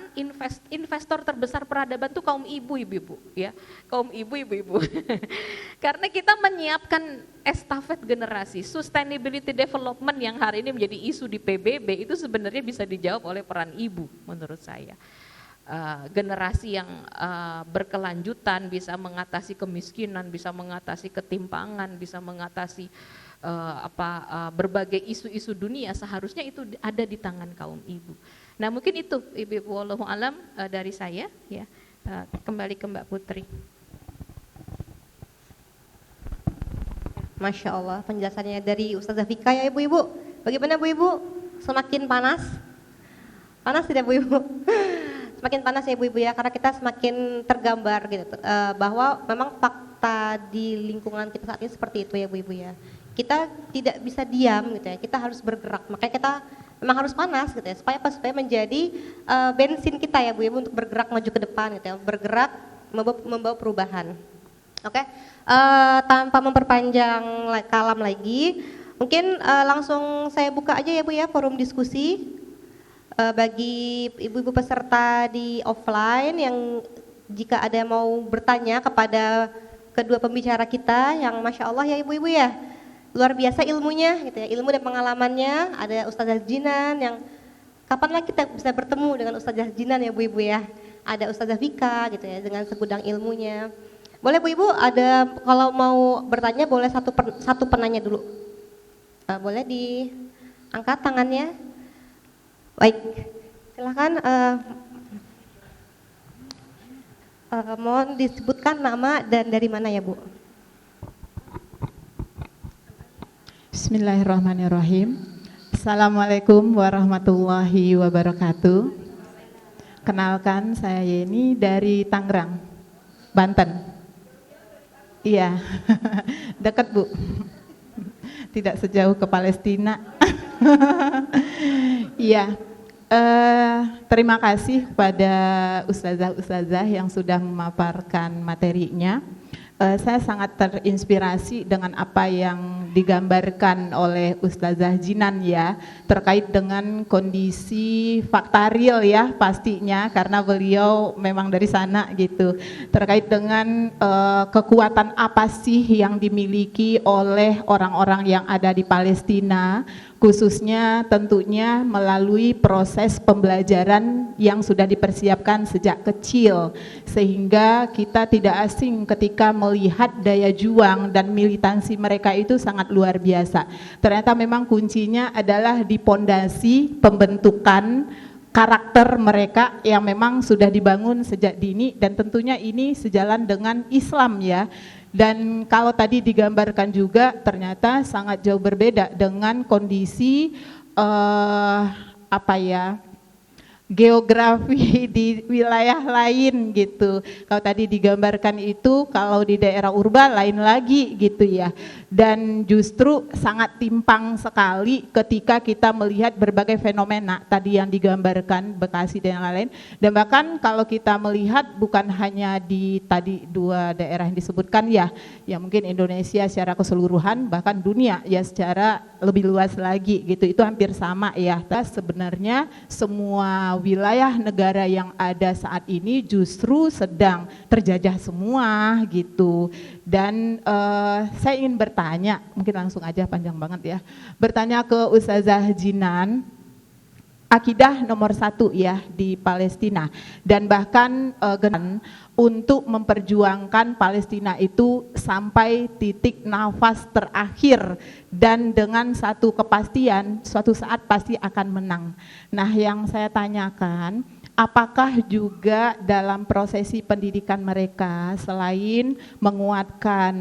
investor terbesar peradaban itu kaum ibu-ibu ya, kaum ibu-ibu. Karena kita menyiapkan estafet generasi, sustainability development yang hari ini menjadi isu di PBB itu sebenarnya bisa dijawab oleh peran ibu menurut saya. Generasi yang berkelanjutan bisa mengatasi kemiskinan, bisa mengatasi ketimpangan, bisa mengatasi berbagai isu-isu dunia, seharusnya itu ada di tangan kaum ibu. Nah mungkin itu ibu-ibu, wallahu alam dari saya ya. Kembali ke Mbak Putri. Masya Allah, penjelasannya dari Ustazah Vika ya ibu-ibu. Bagaimana bu-ibu? Semakin panas? Panas tidak bu-ibu? Semakin panas ya ibu-ibu ya, karena kita semakin tergambar gitu, bahwa memang fakta di lingkungan kita saat ini seperti itu ya ibu-ibu ya. Kita tidak bisa diam gitu ya, kita harus bergerak, makanya kita memang harus panas gitu ya, supaya menjadi bensin kita ya bu-ibu untuk bergerak maju ke depan gitu ya, bergerak membawa perubahan. Oke, tanpa memperpanjang kalam lagi, mungkin langsung saya buka aja ya bu ya forum diskusi. Bagi ibu-ibu peserta di offline yang jika ada yang mau bertanya kepada kedua pembicara kita yang Masya Allah ya ibu-ibu ya, luar biasa ilmunya gitu ya, ilmu dan pengalamannya. Ada Ustazah Jinan yang kapan lagi kita bisa bertemu dengan Ustazah Jinan ya ibu-ibu ya, ada Ustazah Vika gitu ya dengan segudang ilmunya. Boleh bu ibu, ada kalau mau bertanya boleh satu penanya dulu, boleh diangkat tangannya. Baik, silakan. Mohon disebutkan nama dan dari mana ya Bu. Bismillahirrahmanirrahim. Assalamualaikum warahmatullahi wabarakatuh. Kenalkan, saya Yeni dari Tangerang, Banten. Iya, dekat Bu, tidak sejauh ke Palestina. Iya, terima kasih kepada ustazah-ustazah yang sudah memaparkan materinya. Saya sangat terinspirasi dengan apa yang digambarkan oleh Ustazah Jinan ya, terkait dengan kondisi fakta real ya pastinya, karena beliau memang dari sana gitu, terkait dengan kekuatan apa sih yang dimiliki oleh orang-orang yang ada di Palestina, khususnya tentunya melalui proses pembelajaran yang sudah dipersiapkan sejak kecil, sehingga kita tidak asing ketika melihat daya juang dan militansi mereka itu sangat luar biasa. Ternyata memang kuncinya adalah di pondasi pembentukan karakter mereka yang memang sudah dibangun sejak dini, dan tentunya ini sejalan dengan Islam ya. Dan kalau tadi digambarkan juga ternyata sangat jauh berbeda dengan kondisi geografi di wilayah lain gitu. Kalau tadi digambarkan itu kalau di daerah urban lain lagi gitu ya. Dan justru sangat timpang sekali ketika kita melihat berbagai fenomena tadi yang digambarkan Bekasi dan yang lain. Dan bahkan kalau kita melihat bukan hanya di tadi dua daerah yang disebutkan ya, yang mungkin Indonesia secara keseluruhan, bahkan dunia ya secara lebih luas lagi gitu. Itu hampir sama ya. Sebenarnya semua wilayah negara yang ada saat ini justru sedang terjajah semua gitu. Dan saya ingin bertanya, mungkin langsung aja panjang banget ya, bertanya ke Ustazah Jinan, akidah nomor 1 ya di Palestina, dan bahkan untuk memperjuangkan Palestina itu sampai titik nafas terakhir, dan dengan satu kepastian suatu saat pasti akan menang. Nah yang saya tanyakan, apakah juga dalam prosesi pendidikan mereka selain menguatkan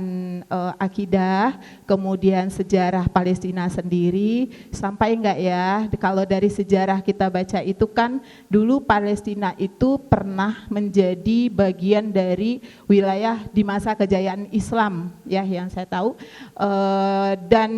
akidah, kemudian sejarah Palestina sendiri, sampai enggak ya kalau dari sejarah kita baca itu kan dulu Palestina itu pernah menjadi bagian dari wilayah di masa kejayaan Islam ya yang saya tahu, dan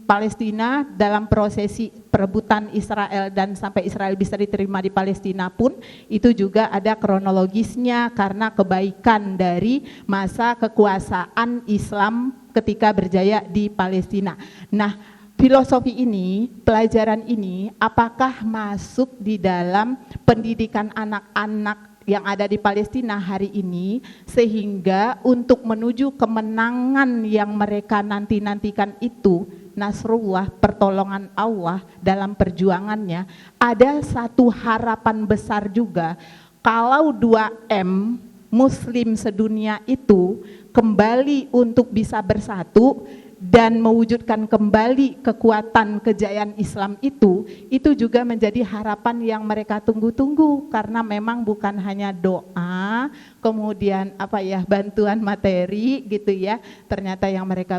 Palestina dalam prosesi perebutan Israel dan sampai Israel bisa diterima di Palestina pun itu juga ada kronologisnya karena kebaikan dari masa kekuasaan Islam ketika berjaya di Palestina. Nah, filosofi ini, pelajaran ini apakah masuk di dalam pendidikan anak-anak yang ada di Palestina hari ini sehingga untuk menuju kemenangan yang mereka nanti-nantikan itu, Nasrullah, pertolongan Allah dalam perjuangannya, ada satu harapan besar juga kalau 2M Muslim sedunia itu kembali untuk bisa bersatu dan mewujudkan kembali kekuatan kejayaan Islam itu juga menjadi harapan yang mereka tunggu-tunggu karena memang bukan hanya doa, kemudian bantuan materi gitu ya, ternyata yang mereka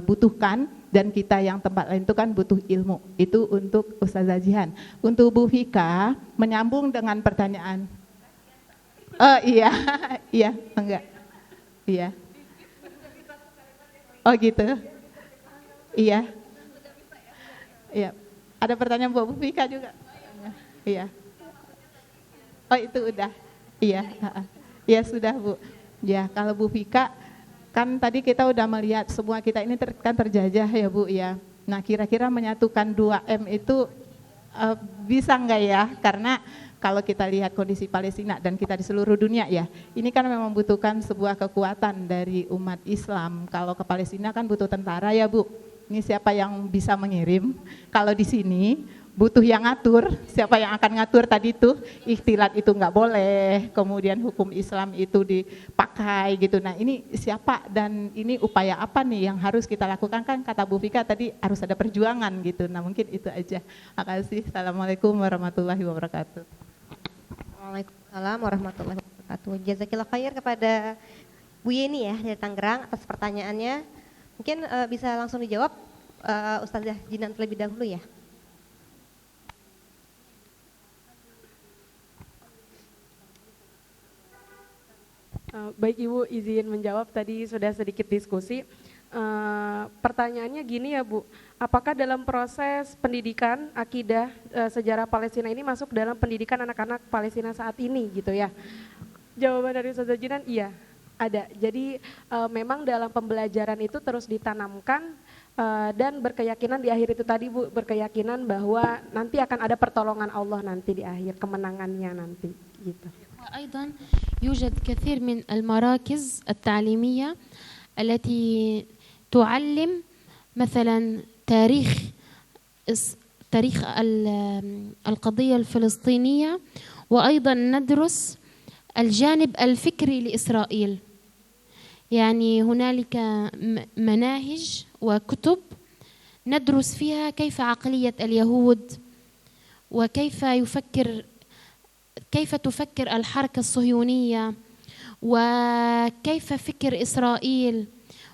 butuhkan. Dan kita yang tempat lain itu kan butuh ilmu. Itu untuk Ustazah Jihan. Untuk Bu Vika, menyambung dengan pertanyaan. Oh iya, iya, enggak. Iya. Oh gitu. Iya. Iya. Ada pertanyaan Bu Vika juga? Iya. Oh itu udah. Iya. Iya sudah Bu. Ya kalau Bu Vika, kan tadi kita udah melihat semua kita ini kan terjajah ya Bu ya. Nah kira-kira menyatukan 2M itu bisa enggak ya? Karena kalau kita lihat kondisi Palestina dan kita di seluruh dunia ya, ini kan memang membutuhkan sebuah kekuatan dari umat Islam. Kalau ke Palestina kan butuh tentara ya Bu. Ini siapa yang bisa mengirim? Kalau di sini butuh yang ngatur, siapa yang akan ngatur tadi tuh, ikhtilat itu nggak boleh, kemudian hukum Islam itu dipakai gitu. Nah ini siapa dan ini upaya apa nih yang harus kita lakukan, kan kata Bu Vika tadi harus ada perjuangan gitu. Nah mungkin itu aja. Makasih. Assalamualaikum warahmatullahi wabarakatuh. Waalaikumsalam warahmatullahi wabarakatuh. Jazakillah khair kepada Bu Yeni ya dari Tangerang atas pertanyaannya. Mungkin bisa langsung dijawab Ustazah Jinan terlebih dahulu ya. Baik Ibu, izin menjawab, tadi sudah sedikit diskusi. Pertanyaannya gini ya Bu, apakah dalam proses pendidikan akidah sejarah Palestina ini masuk dalam pendidikan anak-anak Palestina saat ini gitu ya? Jawaban dari Ustazah Jinan, iya ada. Jadi memang dalam pembelajaran itu terus ditanamkan dan berkeyakinan di akhir itu tadi Bu, berkeyakinan bahwa nanti akan ada pertolongan Allah nanti di akhir, kemenangannya nanti gitu. وأيضا يوجد كثير من المراكز التعليمية التي تعلم مثلا تاريخ القضية الفلسطينية، وأيضا ندرس الجانب الفكري لإسرائيل. يعني هنالك مناهج وكتب ندرس فيها كيف عقلية اليهود كيف تفكر الحركة الصهيونية وكيف فكر إسرائيل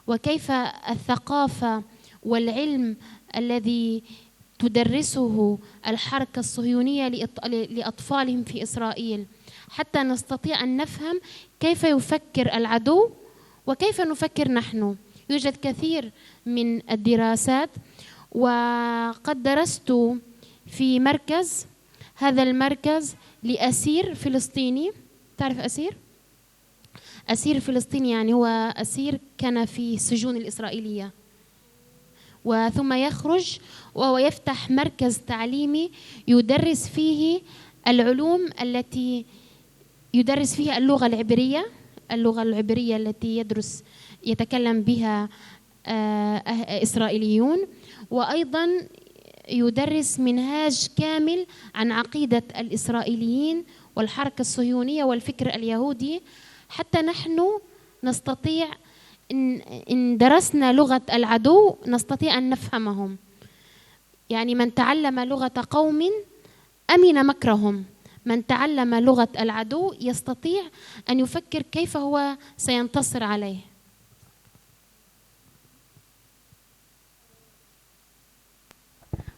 وكيف الثقافة والعلم الذي تدرسه الحركة الصهيونية لأطفالهم في إسرائيل، حتى نستطيع أن نفهم كيف يفكر العدو وكيف نفكر نحن. يوجد كثير من الدراسات، وقد درست في مركز، هذا المركز لأسير فلسطيني. تعرف أسير فلسطيني يعني هو أسير كان في السجون الإسرائيلية وثم يخرج وهو يفتح مركز تعليمي يدرس فيه العلوم التي يدرس فيها اللغة العبرية التي يتكلم بها إسرائيليون، وأيضا يدرس منهاج كامل عن عقيدة الإسرائيليين والحركة الصهيونية والفكر اليهودي، حتى نحن نستطيع إن درسنا لغة العدو نستطيع أن نفهمهم. يعني من تعلم لغة قوم أمن مكرهم، من تعلم لغة العدو يستطيع أن يفكر كيف هو سينتصر عليه.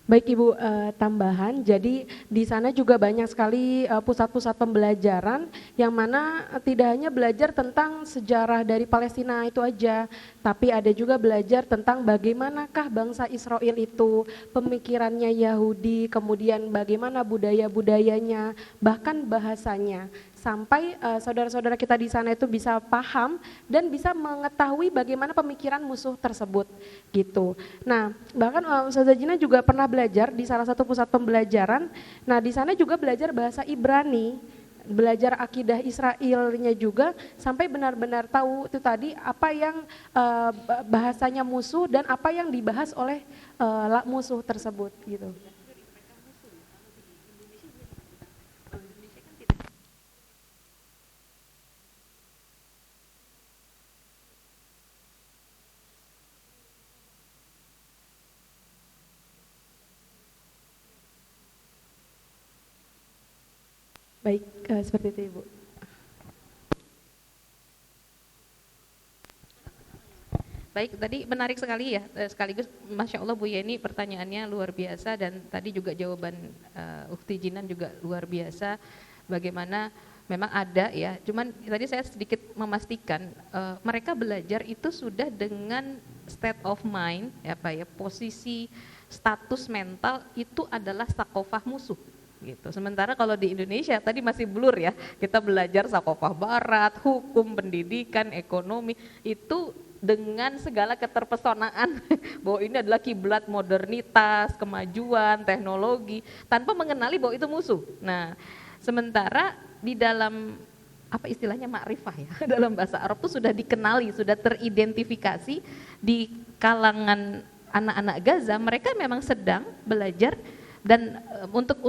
Baik Ibu, tambahan, jadi di sana juga banyak sekali pusat-pusat pembelajaran yang mana tidak hanya belajar tentang sejarah dari Palestina itu aja, tapi ada juga belajar tentang bagaimanakah bangsa Israel itu, pemikirannya Yahudi, kemudian bagaimana budaya-budayanya, bahkan bahasanya. Sampai saudara-saudara kita di sana itu bisa paham dan bisa mengetahui bagaimana pemikiran musuh tersebut gitu. Nah, bahkan Ustazah Jina juga pernah belajar di salah satu pusat pembelajaran. Nah, di sana juga belajar bahasa Ibrani, belajar akidah Israelnya juga sampai benar-benar tahu itu tadi apa yang bahasanya musuh dan apa yang dibahas oleh musuh tersebut gitu. Baik, seperti itu Ibu. Baik, tadi menarik sekali ya, sekaligus Masya Allah Bu Yeni pertanyaannya luar biasa dan tadi juga jawaban Ukhti Jinan juga luar biasa. Bagaimana memang ada ya, cuman tadi saya sedikit memastikan mereka belajar itu sudah dengan state of mind, ya Pak ya, posisi status mental itu adalah sakofah musuh. Gitu. Sementara kalau di Indonesia tadi masih blur ya, kita belajar sakofah barat, hukum, pendidikan, ekonomi, itu dengan segala keterpesonaan bahwa ini adalah kiblat modernitas, kemajuan, teknologi, tanpa mengenali bahwa itu musuh. Nah, sementara di dalam apa istilahnya makrifah ya, dalam bahasa Arab itu sudah dikenali, sudah teridentifikasi di kalangan anak-anak Gaza, mereka memang sedang belajar dan untuk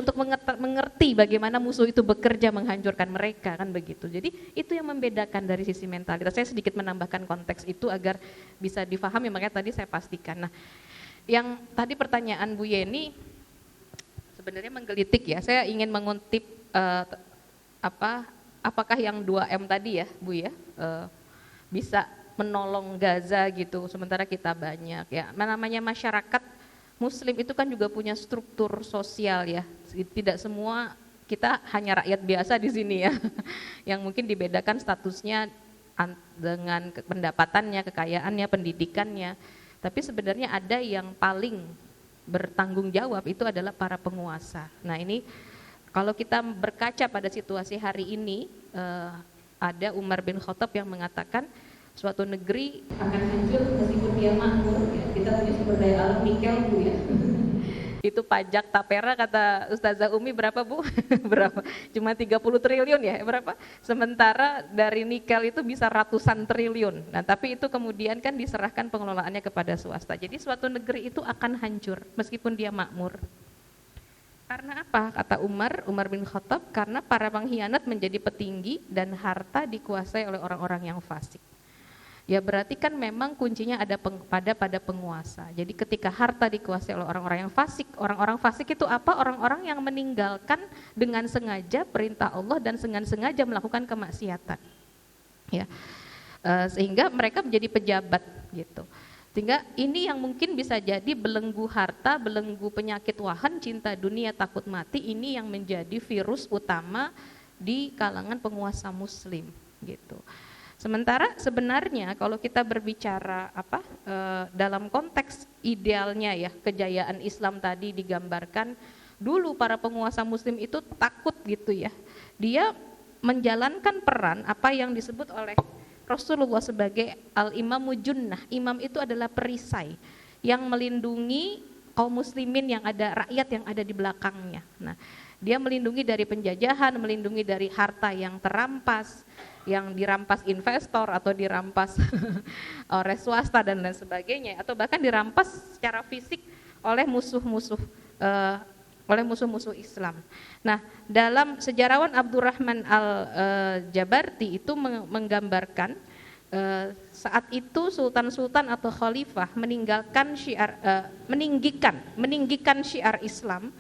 mengerti bagaimana musuh itu bekerja menghancurkan mereka, kan begitu. Jadi itu yang membedakan dari sisi mentalitas. Saya sedikit menambahkan konteks itu agar bisa difahami, makanya tadi saya pastikan. Nah, yang tadi pertanyaan Bu Yeni sebenarnya menggelitik ya. Saya ingin mengutip apakah yang 2M tadi ya Bu ya bisa menolong Gaza gitu, sementara kita banyak ya. Namanya masyarakat Muslim itu kan juga punya struktur sosial ya, tidak semua kita hanya rakyat biasa di sini ya, yang mungkin dibedakan statusnya dengan pendapatannya, kekayaannya, pendidikannya, tapi sebenarnya ada yang paling bertanggung jawab itu adalah para penguasa. Nah ini kalau kita berkaca pada situasi hari ini, ada Umar bin Khattab yang mengatakan suatu negeri akan hancur meskipun dia makmur ya. Kita punya sumber daya alam nikel Bu ya. Itu pajak tapera kata Ustazah Umi berapa Bu? Berapa? Cuma 30 triliun ya, berapa? Sementara dari nikel itu bisa ratusan triliun. Nah, tapi itu kemudian kan diserahkan pengelolaannya kepada swasta. Jadi suatu negeri itu akan hancur meskipun dia makmur. Karena apa? Kata Umar bin Khattab, karena para pengkhianat menjadi petinggi dan harta dikuasai oleh orang-orang yang fasik. Ya berarti kan memang kuncinya ada pada penguasa. Jadi ketika harta dikuasai oleh orang-orang yang fasik, orang-orang fasik itu apa? Orang-orang yang meninggalkan dengan sengaja perintah Allah dan dengan sengaja melakukan kemaksiatan. Ya, sehingga mereka menjadi pejabat gitu. Sehingga ini yang mungkin bisa jadi belenggu harta, belenggu penyakit wahan, cinta dunia, takut mati, ini yang menjadi virus utama di kalangan penguasa Muslim gitu. Sementara sebenarnya kalau kita berbicara dalam konteks idealnya ya, kejayaan Islam tadi digambarkan dulu para penguasa Muslim itu takut gitu ya. Dia menjalankan peran apa yang disebut oleh Rasulullah sebagai al-imamu junnah. Imam itu adalah perisai yang melindungi kaum muslimin yang ada, rakyat yang ada di belakangnya. Nah, dia melindungi dari penjajahan, melindungi dari harta yang terampas, yang dirampas investor atau dirampas oleh swasta dan lain sebagainya, atau bahkan dirampas secara fisik oleh musuh-musuh Islam. Nah, dalam sejarawan Abdurrahman al-Jabarti itu menggambarkan saat itu sultan-sultan atau khalifah meninggikan syiar Islam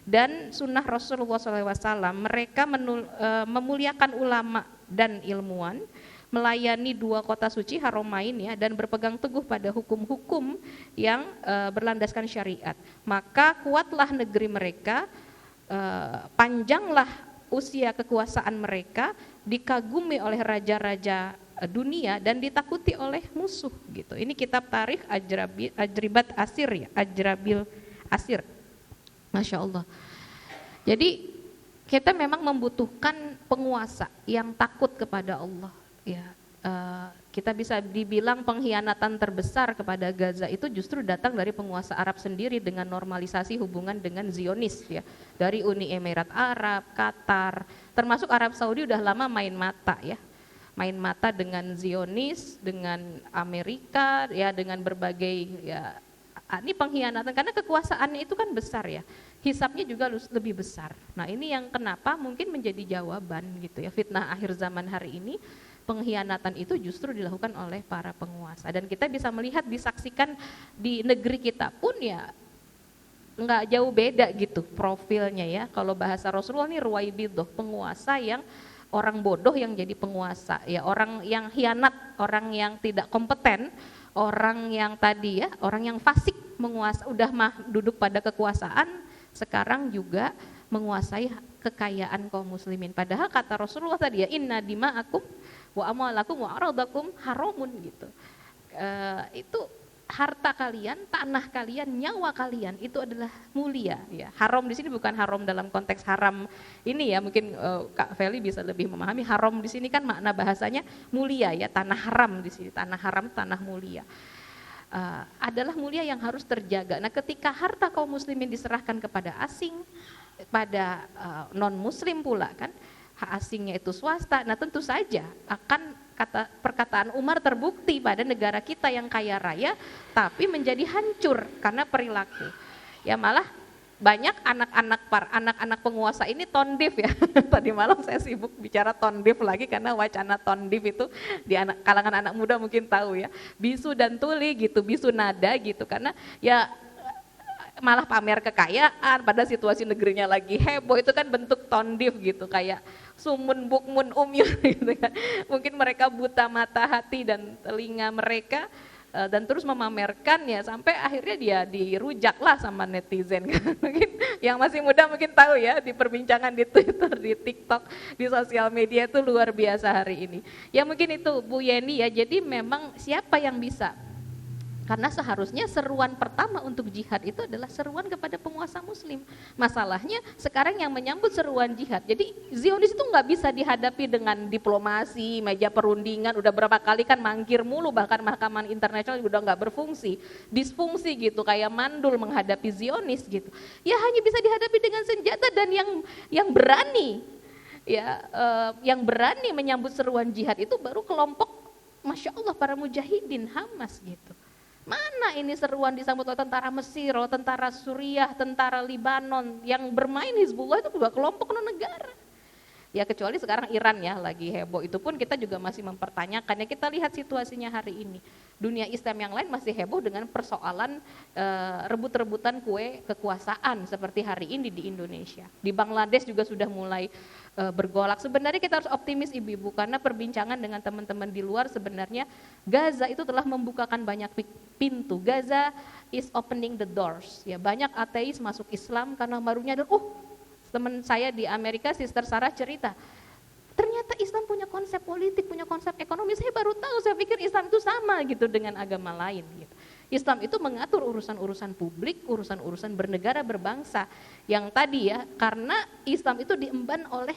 dan sunnah Rasulullah SAW. Mereka memuliakan ulama dan ilmuwan, melayani 2 kota suci Haramain ya, dan berpegang teguh pada hukum-hukum yang berlandaskan syariat. Maka kuatlah negeri mereka, panjanglah usia kekuasaan mereka, dikagumi oleh raja-raja dunia dan ditakuti oleh musuh gitu. Ini kitab tarikh Ajribat Asir ya, Ajrabil Asir. Masya Allah. Jadi kita memang membutuhkan penguasa yang takut kepada Allah. Ya, kita bisa dibilang pengkhianatan terbesar kepada Gaza itu justru datang dari penguasa Arab sendiri dengan normalisasi hubungan dengan Zionis ya, dari Uni Emirat Arab, Qatar, termasuk Arab Saudi udah lama main mata ya. Main mata dengan Zionis, dengan Amerika ya, dengan berbagai ya, ini pengkhianatan karena kekuasaannya itu kan besar ya, hisapnya juga lebih besar. Nah ini yang kenapa mungkin menjadi jawaban gitu ya, fitnah akhir zaman hari ini, pengkhianatan itu justru dilakukan oleh para penguasa. Dan kita bisa melihat, disaksikan di negeri kita pun ya nggak jauh beda gitu profilnya ya. Kalau bahasa Rasulullah nih ruwaibidoh, penguasa yang orang bodoh yang jadi penguasa ya, orang yang khianat, orang yang tidak kompeten, orang yang tadi ya, orang yang fasik menguasa, udah mah duduk pada kekuasaan, sekarang juga menguasai kekayaan kaum muslimin. Padahal kata Rasulullah tadi ya, inna dima'akum wa amwalakum wa aradakum haramun gitu. Itu harta kalian, tanah kalian, nyawa kalian itu adalah mulia ya. Haram di sini bukan haram dalam konteks haram ini ya, mungkin Kak Feli bisa lebih memahami. Haram di sini kan makna bahasanya mulia ya, tanah haram di sini, tanah haram, tanah mulia. Adalah mulia yang harus terjaga. Nah, ketika harta kaum muslimin diserahkan kepada asing, pada non muslim pula kan, hak asingnya itu swasta. Nah, tentu saja akan perkataan Umar terbukti pada negara kita yang kaya raya tapi menjadi hancur karena perilaku. Ya malah banyak anak-anak penguasa ini tondif ya. Tadi malam saya sibuk bicara tondif lagi karena wacana tondif itu di kalangan anak muda mungkin tahu ya. Bisu dan tuli gitu, bisu nada gitu, karena ya malah pamer kekayaan pada situasi negerinya lagi heboh, itu kan bentuk tondif gitu, kayak sumun bukmun umyun gitu kan. Mungkin mereka buta mata hati dan telinga mereka dan terus memamerkan ya, sampai akhirnya dia dirujaklah sama netizen kan. Mungkin yang masih muda mungkin tahu ya, di perbincangan di Twitter, di TikTok, di sosial media itu luar biasa hari ini. Ya mungkin itu Bu Yeni ya, jadi memang siapa yang bisa? Karena seharusnya seruan pertama untuk jihad itu adalah seruan kepada penguasa muslim. Masalahnya sekarang yang menyambut seruan jihad, jadi Zionis itu nggak bisa dihadapi dengan diplomasi, meja perundingan, udah berapa kali kan mangkir mulu, bahkan mahkamah internasional udah nggak berfungsi, disfungsi gitu, kayak mandul menghadapi Zionis gitu. Ya hanya bisa dihadapi dengan senjata dan yang berani, ya yang berani menyambut seruan jihad itu baru kelompok, Masya Allah, para mujahidin Hamas gitu. Mana ini seruan disambut oleh tentara Mesir, oleh tentara Suriah, tentara Libanon, yang bermain Hizbullah itu juga kelompok non-negara. Ya kecuali sekarang Iran ya lagi heboh, itu pun kita juga masih mempertanyakan. Ya kita lihat situasinya hari ini. Dunia Islam yang lain masih heboh dengan persoalan rebut-rebutan kue kekuasaan seperti hari ini di Indonesia. Di Bangladesh juga sudah mulai bergolak. Sebenarnya kita harus optimis ibu-ibu, karena perbincangan dengan teman-teman di luar, sebenarnya Gaza itu telah membukakan banyak pintu. Gaza is opening the doors. Ya banyak ateis masuk Islam karena baru nyadar, teman saya di Amerika, Sister Sarah cerita, ternyata Islam punya konsep politik, punya konsep ekonomi. Saya baru tahu, saya pikir Islam itu sama gitu dengan agama lain gitu. Islam itu mengatur urusan-urusan publik, urusan-urusan bernegara, berbangsa. Yang tadi ya, karena Islam itu diemban oleh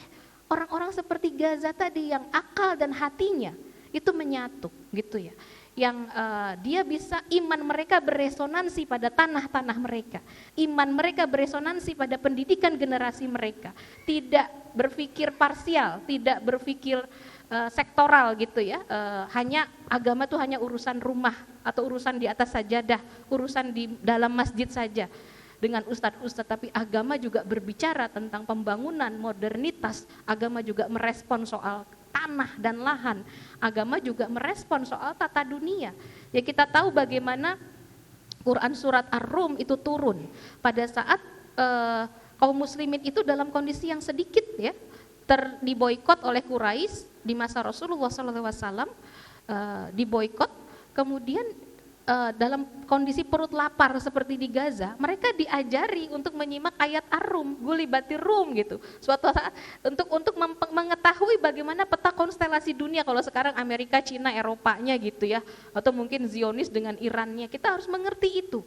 orang-orang seperti Gaza tadi, yang akal dan hatinya itu menyatu gitu ya. Yang dia bisa, iman mereka beresonansi pada tanah-tanah mereka, iman mereka beresonansi pada pendidikan generasi mereka, tidak berpikir parsial, tidak berpikir sektoral gitu ya, hanya agama itu hanya urusan rumah atau urusan di atas sajadah, urusan di dalam masjid saja dengan ustadz-ustadz, tapi agama juga berbicara tentang pembangunan, modernitas, agama juga merespon soal tanah dan lahan, agama juga merespon soal tata dunia. Ya kita tahu bagaimana Quran surat Ar-Rum itu turun pada saat kaum muslimin itu dalam kondisi yang sedikit ya, diboikot oleh Quraisy di masa Rasulullah SAW, diboikot, kemudian dalam kondisi perut lapar seperti di Gaza, mereka diajari untuk menyimak ayat Ar-Rum, Gulibatir Rum gitu. Suatu saat untuk mengetahui bagaimana peta konstelasi dunia, kalau sekarang Amerika, Cina, Eropanya gitu ya, atau mungkin Zionis dengan Irannya, kita harus mengerti itu.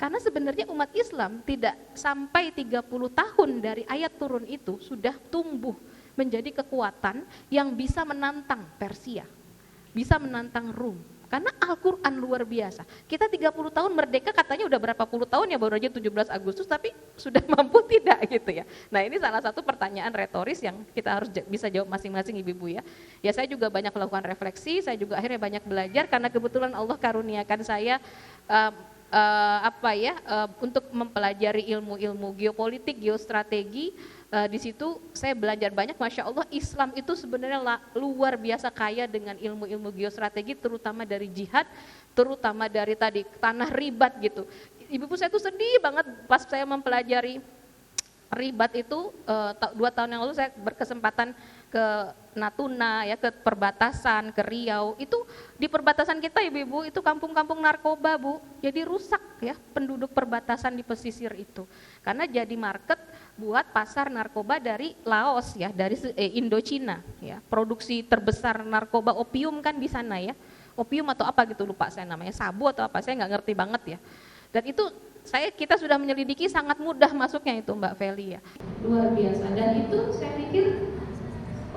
Karena sebenarnya umat Islam tidak sampai 30 tahun dari ayat turun itu sudah tumbuh menjadi kekuatan yang bisa menantang Persia, bisa menantang Rum. Karena Al-Quran luar biasa. Kita 30 tahun merdeka katanya udah berapa puluh tahun ya, baru aja 17 Agustus, tapi sudah mampu tidak gitu ya. Nah ini salah satu pertanyaan retoris yang kita harus bisa jawab masing-masing ibu-ibu ya. Ya saya juga banyak melakukan refleksi, saya juga akhirnya banyak belajar karena kebetulan Allah karuniakan saya untuk mempelajari ilmu-ilmu geopolitik, geostrategi. Di situ saya belajar banyak, Masya Allah Islam itu sebenarnya luar biasa kaya dengan ilmu-ilmu geostrategi, terutama dari jihad, terutama dari tadi tanah ribat gitu. Ibu-ibu saya tuh sedih banget pas saya mempelajari ribat itu. 2 tahun yang lalu saya berkesempatan ke Natuna ya, ke perbatasan, ke Riau. Itu di perbatasan kita ibu-ibu itu kampung-kampung narkoba Bu, jadi rusak ya penduduk perbatasan di pesisir itu. Karena jadi market buat pasar narkoba dari Laos ya, dari Indochina ya. Produksi terbesar narkoba opium kan di sana ya. Opium atau apa gitu lupa saya namanya, sabu atau apa, saya nggak ngerti banget ya. Dan itu kita sudah menyelidiki, sangat mudah masuknya itu Mbak Feli ya. Luar biasa. Dan itu saya pikir,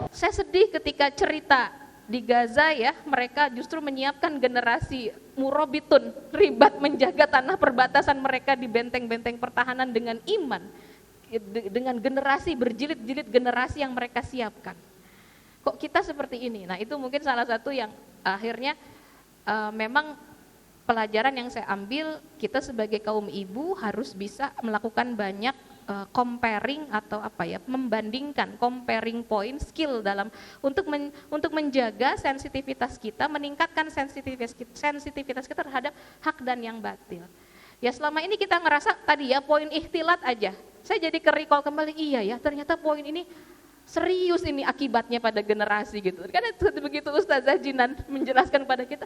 saya sedih ketika cerita di Gaza ya, mereka justru menyiapkan generasi murabitun, ribat menjaga tanah perbatasan mereka di benteng-benteng pertahanan dengan iman, dengan generasi berjilid-jilid generasi yang mereka siapkan. Kok kita seperti ini? Nah itu mungkin salah satu yang akhirnya memang pelajaran yang saya ambil, kita sebagai kaum ibu harus bisa melakukan banyak comparing atau membandingkan, comparing point, skill dalam untuk menjaga sensitivitas kita, meningkatkan sensitivitas kita terhadap hak dan yang batil. Ya selama ini kita ngerasa tadi ya poin ikhtilat aja, saya jadi ke-recall kembali, iya ya ternyata poin ini serius ini akibatnya pada generasi gitu. Karena begitu Ustazah Jinan menjelaskan pada kita,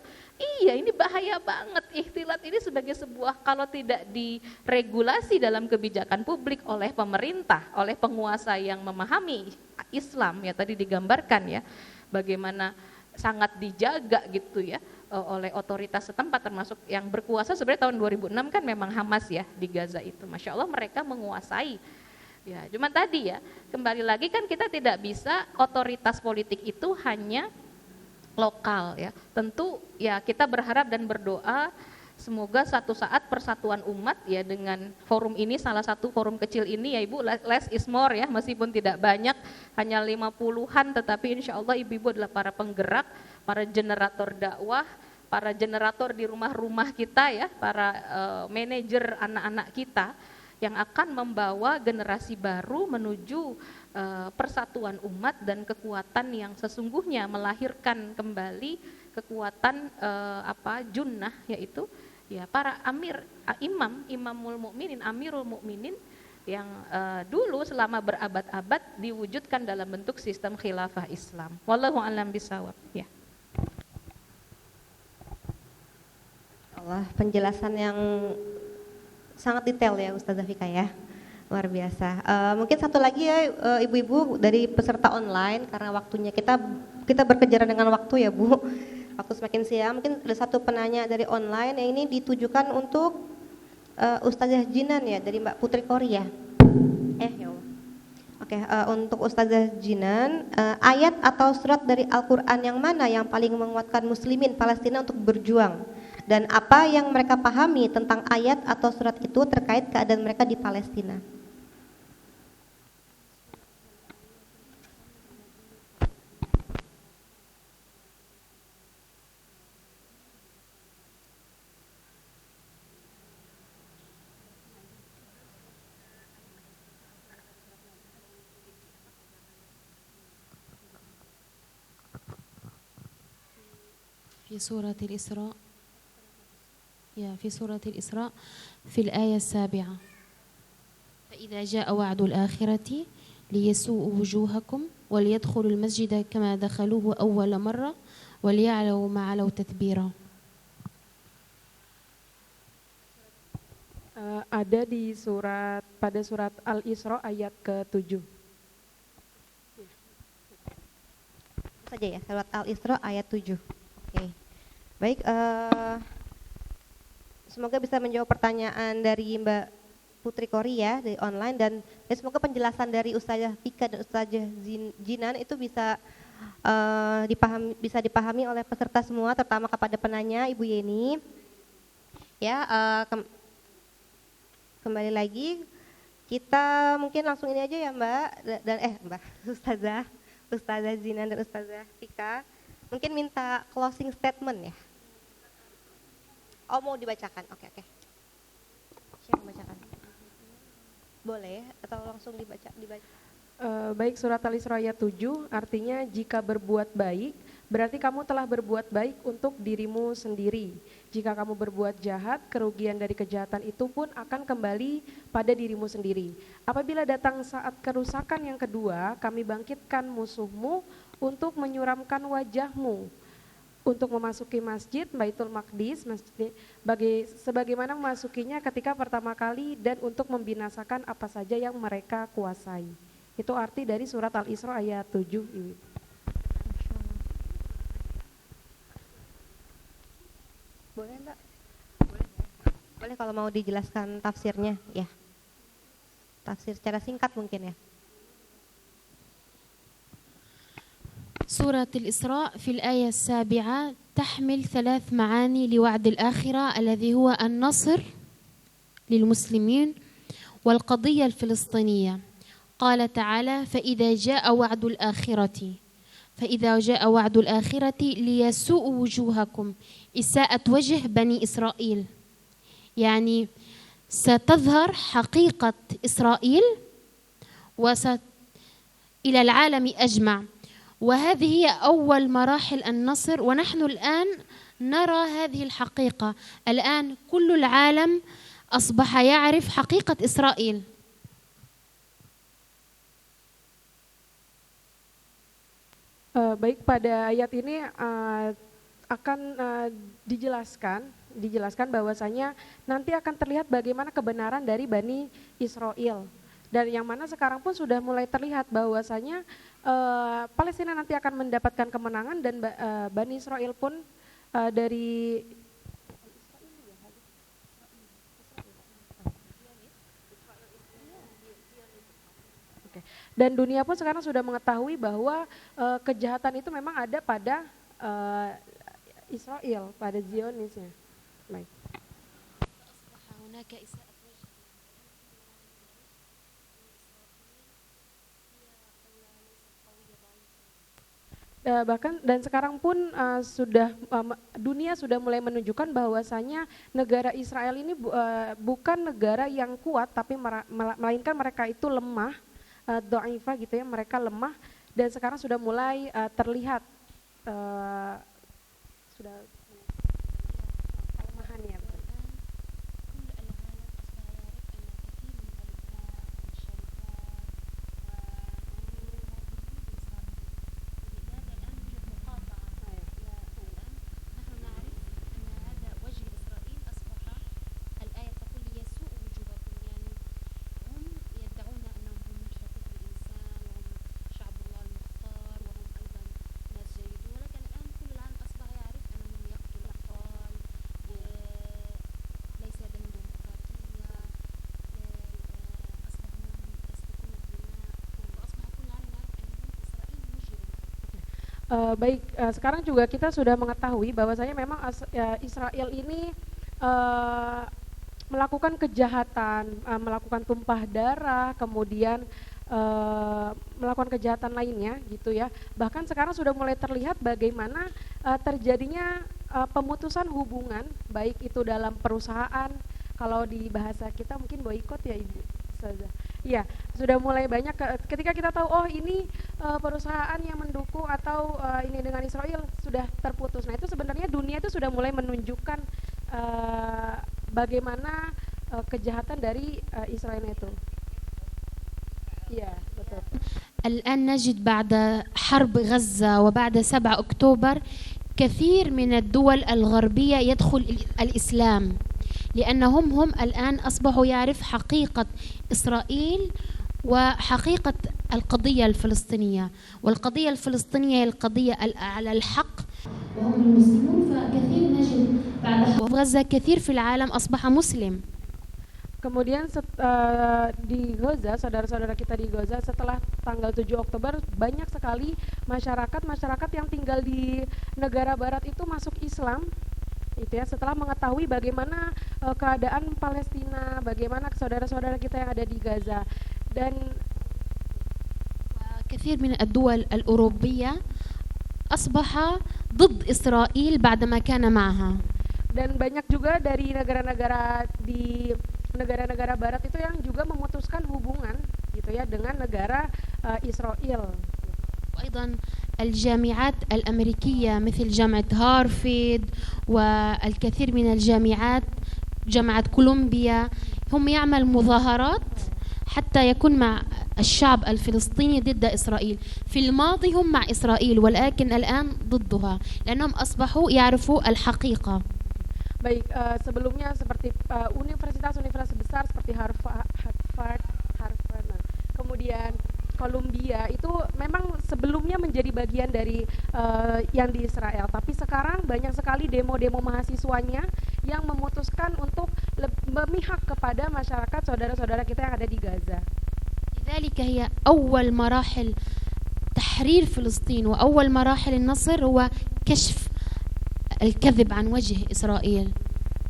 iya ini bahaya banget, ikhtilat ini sebagai sebuah, kalau tidak diregulasi dalam kebijakan publik oleh pemerintah, oleh penguasa yang memahami Islam ya, tadi digambarkan ya bagaimana sangat dijaga gitu ya oleh otoritas setempat, termasuk yang berkuasa sebenarnya tahun 2006 kan memang Hamas ya di Gaza itu. Masya Allah mereka menguasai. Ya, cuma tadi ya, kembali lagi kan kita tidak bisa otoritas politik itu hanya lokal ya. Tentu ya kita berharap dan berdoa semoga satu saat persatuan umat ya dengan forum ini, salah satu forum kecil ini ya Ibu, less is more ya, meskipun tidak banyak, hanya 50-an, tetapi insya Allah ibu-ibu adalah para penggerak, para generator dakwah, para generator di rumah-rumah kita ya, para manajer anak-anak kita, yang akan membawa generasi baru menuju persatuan umat dan kekuatan yang sesungguhnya melahirkan kembali kekuatan junnah, yaitu ya para imamul mukminin, amirul mukminin yang dulu selama berabad-abad diwujudkan dalam bentuk sistem khilafah Islam. Wallahu a'lam bishawab ya. Allah, penjelasan yang sangat detail ya Ustazah Fika ya, luar biasa. Mungkin satu lagi ya ibu-ibu dari peserta online, karena waktunya kita berkejaran dengan waktu ya Bu, waktu semakin siang. Mungkin ada satu penanya dari online yang ini ditujukan untuk Ustazah Jinan ya, dari Mbak Putri Korea. Ya Allah. Oke, untuk Ustazah Jinan, ayat atau surat dari Al-Quran yang mana yang paling menguatkan muslimin Palestina untuk berjuang? Dan apa yang mereka pahami tentang ayat atau surat itu terkait keadaan mereka di Palestina? في سورة الإسراء في سورة الإسراء في الآية 7. فإذا جاء وعد الآخرة ليسوءوا وجوهكم وليدخلوا المسجد كما دخلوه أول مرة وليعلوا ما علوا تتبيرا. Ada pada surat Al-Isra ayat ke-7. Saja ya, surat Al-Isra ayat 7. Oke. Baik, semoga bisa menjawab pertanyaan dari Mbak Putri Kori ya dari online dan semoga penjelasan dari Ustazah Fika dan Ustazah Jinan itu bisa dipahami oleh peserta semua, terutama kepada penanya Ibu Yeni. Ya, kembali lagi kita mungkin langsung ini aja ya Mbak dan Mbak Ustazah Jinan dan Ustazah Fika mungkin minta closing statement ya. Oh, mau dibacakan? Oke. Siapa membacakan? Boleh atau langsung dibaca? Baik, surat Al-Isra ayat 7 artinya jika berbuat baik berarti kamu telah berbuat baik untuk dirimu sendiri. Jika kamu berbuat jahat, kerugian dari kejahatan itu pun akan kembali pada dirimu sendiri. Apabila datang saat kerusakan yang kedua, kami bangkitkan musuhmu untuk menyuramkan wajahmu untuk memasuki masjid Baitul Maqdis sebagaimana memasukinya ketika pertama kali dan untuk membinasakan apa saja yang mereka kuasai. Itu arti dari surat Al-Isra ayat 7. Ibu. Boleh Mbak? Boleh kalau mau dijelaskan tafsirnya ya. Tafsir secara singkat mungkin ya. سورة الإسراء في الآية 7 تحمل 3 معاني لوعد الآخرة الذي هو النصر للمسلمين والقضية الفلسطينية. قال تعالى فإذا جاء وعد الآخرة ليسوء وجوهكم إساءة وجه بني إسرائيل، يعني ستظهر حقيقة إسرائيل إلى العالم أجمع، وهذه هي أول مراحل النصر، ونحن الآن نرى هذه الحقيقة. الآن كل العالم أصبح يعرف حقيقة إسرائيل. Baik, pada ayat ini akan dijelaskan bahwasanya nanti akan terlihat bagaimana kebenaran dari Bani Israel. Dan yang mana sekarang pun sudah mulai terlihat bahwasanya Palestina nanti akan mendapatkan kemenangan dan Bani Israel pun dari dan dunia pun sekarang sudah mengetahui bahwa kejahatan itu memang ada pada Israel, pada Zionisnya. Baik. Bahkan dan sekarang pun dunia sudah mulai menunjukkan bahwasanya negara Israel ini bukan negara yang kuat, tapi melainkan mereka itu lemah, dhaifah gitu ya, mereka lemah dan sekarang sudah mulai terlihat sudah kelemahannya. Baik, sekarang juga kita sudah mengetahui bahwasanya memang Israel ini melakukan kejahatan, melakukan tumpah darah, kemudian melakukan kejahatan lainnya gitu ya. Bahkan sekarang sudah mulai terlihat bagaimana terjadinya pemutusan hubungan, baik itu dalam perusahaan, kalau di bahasa kita mungkin boikot ya Ibu Ustazah. Iya, sudah mulai banyak ketika kita tahu oh ini perusahaan yang mendukung atau ini dengan Israel sudah terputus. Nah, itu sebenarnya dunia itu sudah mulai menunjukkan bagaimana kejahatan dari Israel itu. Iya, betul. الآن نجد بعد حرب غزة وبعد 7 أكتوبر كثير من الدول الغربية يدخل الإسلام لأنهم هم الآن أصبحوا يعرف حقيقة إسرائيل وحقيقة القضية الفلسطينية، والقضية الفلسطينية هي القضية على الحق وهم المسلمون. فكثير نجد بعد حرب غزة كثير في العالم أصبح مسلم. Kemudian di Gaza, saudara-saudara kita di Gaza setelah tanggal 7 Oktober banyak sekali masyarakat yang tinggal di negara barat itu masuk Islam. Itu ya, setelah mengetahui bagaimana keadaan Palestina, bagaimana saudara-saudara kita yang ada di Gaza. Dan كثير من الدول الأوروبية أصبح ضد إسرائيل بعدما كان معها. Dan banyak juga dari negara-negara barat itu yang juga memutuskan hubungan gitu ya dengan negara Israel. وأيضا الجامعات الأمريكية مثل جامعة هارفارد والكثير من الجامعات، جامعة كولومبيا، هم يعمل مظاهرات حتى يكون مع الشعب الفلسطيني ضد إسرائيل. في الماضي هم مع إسرائيل ولكن الآن ضدها لأنهم أصبحوا يعرفوا الحقيقة. Baik, sebelumnya seperti universitas besar seperti Harvard, kemudian Columbia itu memang sebelumnya menjadi bagian dari yang di Israel, tapi sekarang banyak sekali demo-demo mahasiswanya yang memutuskan untuk memihak kepada masyarakat saudara-saudara kita yang ada di Gaza. لذلك هي أول مراحل تحرير فلسطين وأول مراحل النصر هو كشف الكذب عن وجه إسرائيل.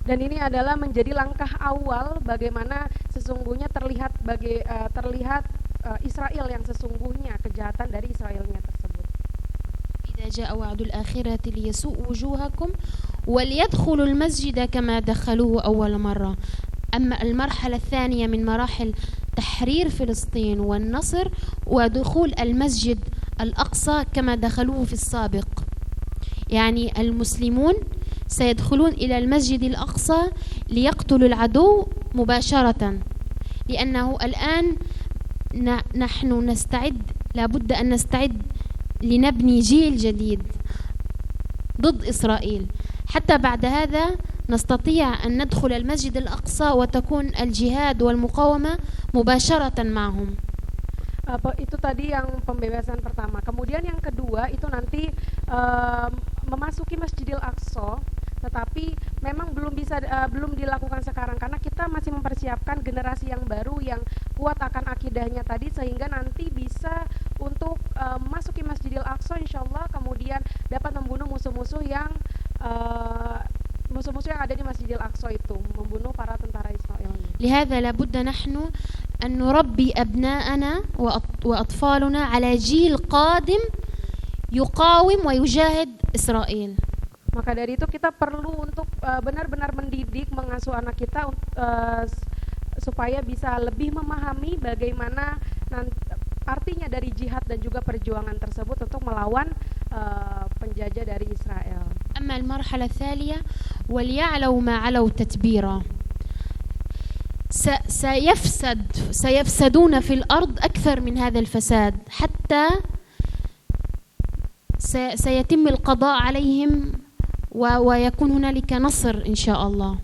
Dan ini adalah menjadi langkah awal bagaimana sesungguhnya terlihat Israel yang sesungguhnya, kejahatan dari Israelnya tersebut. إذا جاء وعد الآخرة ليسوء وجوهكم وليدخلوا المسجد كما دخلوه أول مرة. أما المرحلة الثانية من مراحل تحرير فلسطين والنصر ودخول المسجد الأقصى كما دخلوه في السابق. يعني المسلمون سيدخلون إلى المسجد الأقصى ليقتلوا العدو مباشرة، لأنه الآن نحن نستعد، لابد أن نستعد لنبني جيل جديد ضد إسرائيل، حتى بعد هذا نستطيع أن ندخل المسجد الأقصى وتكون الجهاد والمقاومة مباشرة معهم. Itu tadi yang pembebasan pertama. Kemudian yang kedua itu nanti memasuki Masjidil Aqsa, tetapi memang belum dilakukan sekarang karena kita masih mempersiapkan generasi yang baru yang kuat akan akidahnya tadi, sehingga nanti bisa untuk masuki Masjidil Aqsa insyaallah, kemudian dapat membunuh musuh-musuh yang ada di Masjidil Aqsa itu, membunuh para tentara Israel. لهذا لابد نحن أن نربي أبناءنا وأطفالنا على جيل قادم يقاوم ويجاهد إسرائيل. Maka dari itu kita perlu untuk benar-benar mendidik, mengasuh anak kita supaya bisa lebih memahami bagaimana artinya dari jihad dan juga perjuangan tersebut untuk melawan penjajah dari Israel. أما المرحلة الثانية وليعلوا ما علوا تتبيرا، سيفسدون في الأرض أكثر من هذا الفساد حتى سيتم القضاء عليهم ويكون هنالك نصر إن شاء الله.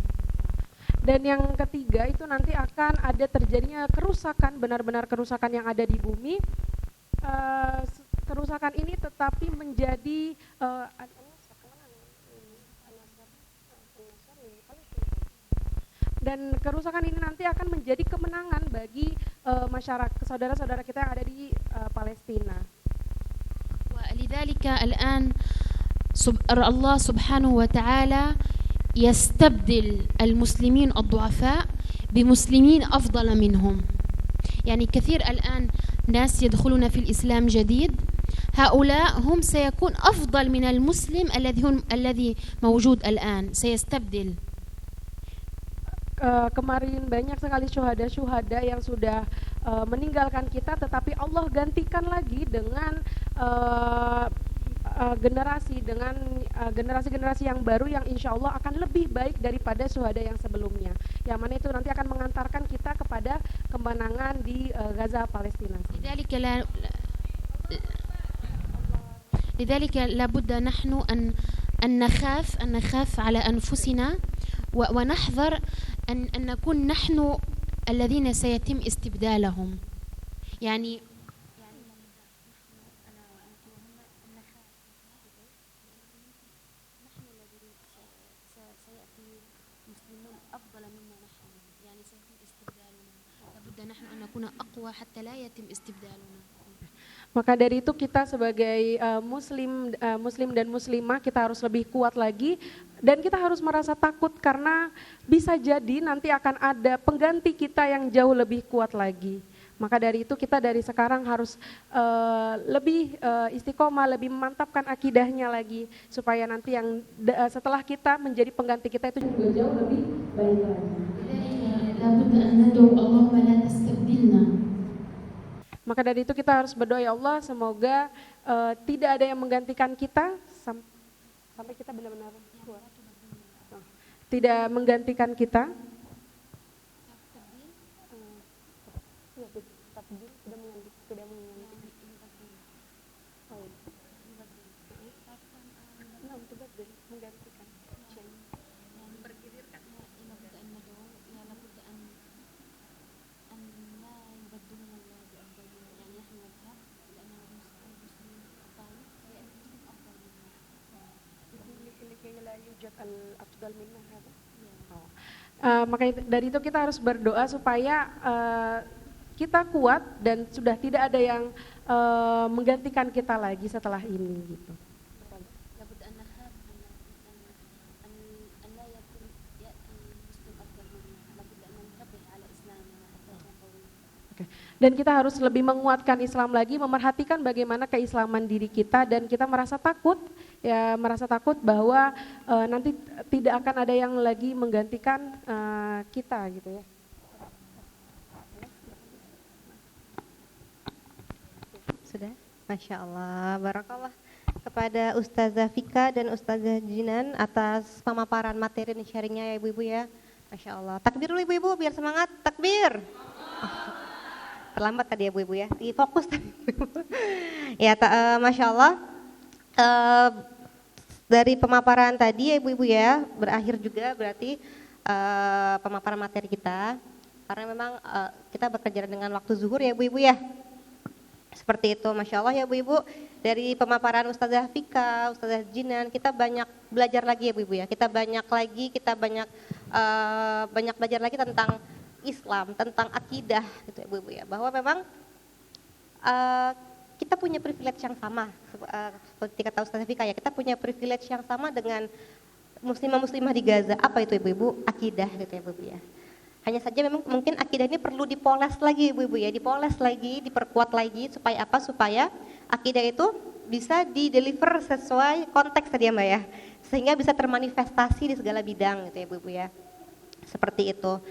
Dan yang ketiga itu nanti akan ada terjadinya kerusakan, benar-benar kerusakan yang ada di bumi. Kerusakan ini tetapi menjadi dan kerusakan ini nanti akan menjadi kemenangan bagi masyarakat saudara-saudara kita yang ada di Palestina. ولذلك الآن الله سبحانه وتعالى يستبدل المسلمين الضعفاء بمسلمين أفضل منهم. يعني كثير الآن ناس يدخلون في الإسلام جديد، هؤلاء هم سيكون أفضل من المسلم الذي موجود الآن، سيستبدل. Kemarin banyak sekali syuhada yang sudah meninggalkan kita, tetapi Allah gantikan lagi dengan generasi yang baru yang insya Allah akan lebih baik daripada syuhada yang sebelumnya, yang mana itu nanti akan mengantarkan kita kepada kemenangan di Gaza, Palestina. لذلك لابد نحن أن نخاف على أنفسنا ونحذر أن نكون نحن الذين سيتم استبدالهم يعني سيأتي مسلمون أفضل منا نحن يعني سيتم استبدالنا لابد نحن أن نكون أقوى حتى لا يتم استبدالنا. Maka dari itu kita sebagai muslim dan muslimah kita harus lebih kuat lagi dan kita harus merasa takut karena bisa jadi nanti akan ada pengganti kita yang jauh lebih kuat lagi. Maka dari itu kita dari sekarang harus lebih istiqomah, lebih memantapkan akidahnya lagi supaya nanti yang setelah kita menjadi pengganti kita itu juga jauh lebih baik lagi. Maka dari itu kita harus berdoa, ya Allah, semoga tidak ada yang menggantikan kita sampai kita benar-benar keluar. Tidak menggantikan kita. Maka dari itu kita harus berdoa supaya kita kuat dan sudah tidak ada yang menggantikan kita lagi setelah ini gitu. Dan kita harus lebih menguatkan Islam lagi, memerhatikan bagaimana keislaman diri kita dan kita merasa takut bahwa nanti tidak akan ada yang lagi menggantikan kita gitu ya. Sudah, Masya Allah, barakallah kepada Ustazah Fika dan Ustazah Jinan atas pemaparan materi dan sharingnya ya ibu-ibu ya. Masya Allah, takbir dulu ibu-ibu biar semangat, takbir. Terlambat tadi ya ibu-ibu ya, difokus tadi. Ya, Masya Allah, dari pemaparan tadi ya ibu-ibu ya, berakhir juga berarti pemaparan materi kita. Karena memang kita bekerja dengan waktu zuhur ya ibu-ibu ya. Seperti itu, Masya Allah ya ibu-ibu, dari pemaparan Ustazah Fika, Ustazah Jinan, kita banyak belajar lagi ya ibu-ibu ya. Kita banyak belajar lagi tentang Islam, tentang akidah gitu ya ibu-ibu ya, bahwa memang kita punya privilege yang sama seperti kata Ustazah Fika ya, kita punya privilege yang sama dengan muslimah-muslimah di Gaza. Apa itu ibu-ibu? Akidah gitu ya ibu-ibu ya. Hanya saja memang mungkin akidah ini perlu dipoles lagi ibu-ibu ya, dipoles lagi, diperkuat lagi supaya apa? Supaya akidah itu bisa dideliver sesuai konteks tadi ya Mbak ya, sehingga bisa termanifestasi di segala bidang gitu ya ibu-ibu ya. Seperti itu.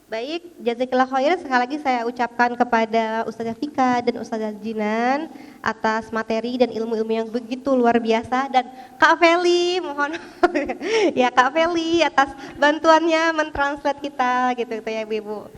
Baik, jazakallah khairan. Sekali lagi saya ucapkan kepada Ustazah Fika dan Ustazah Jinan atas materi dan ilmu-ilmu yang begitu luar biasa, dan Kak Feli, mohon ya Kak Feli atas bantuannya mentranslate kita gitu ya Ibu.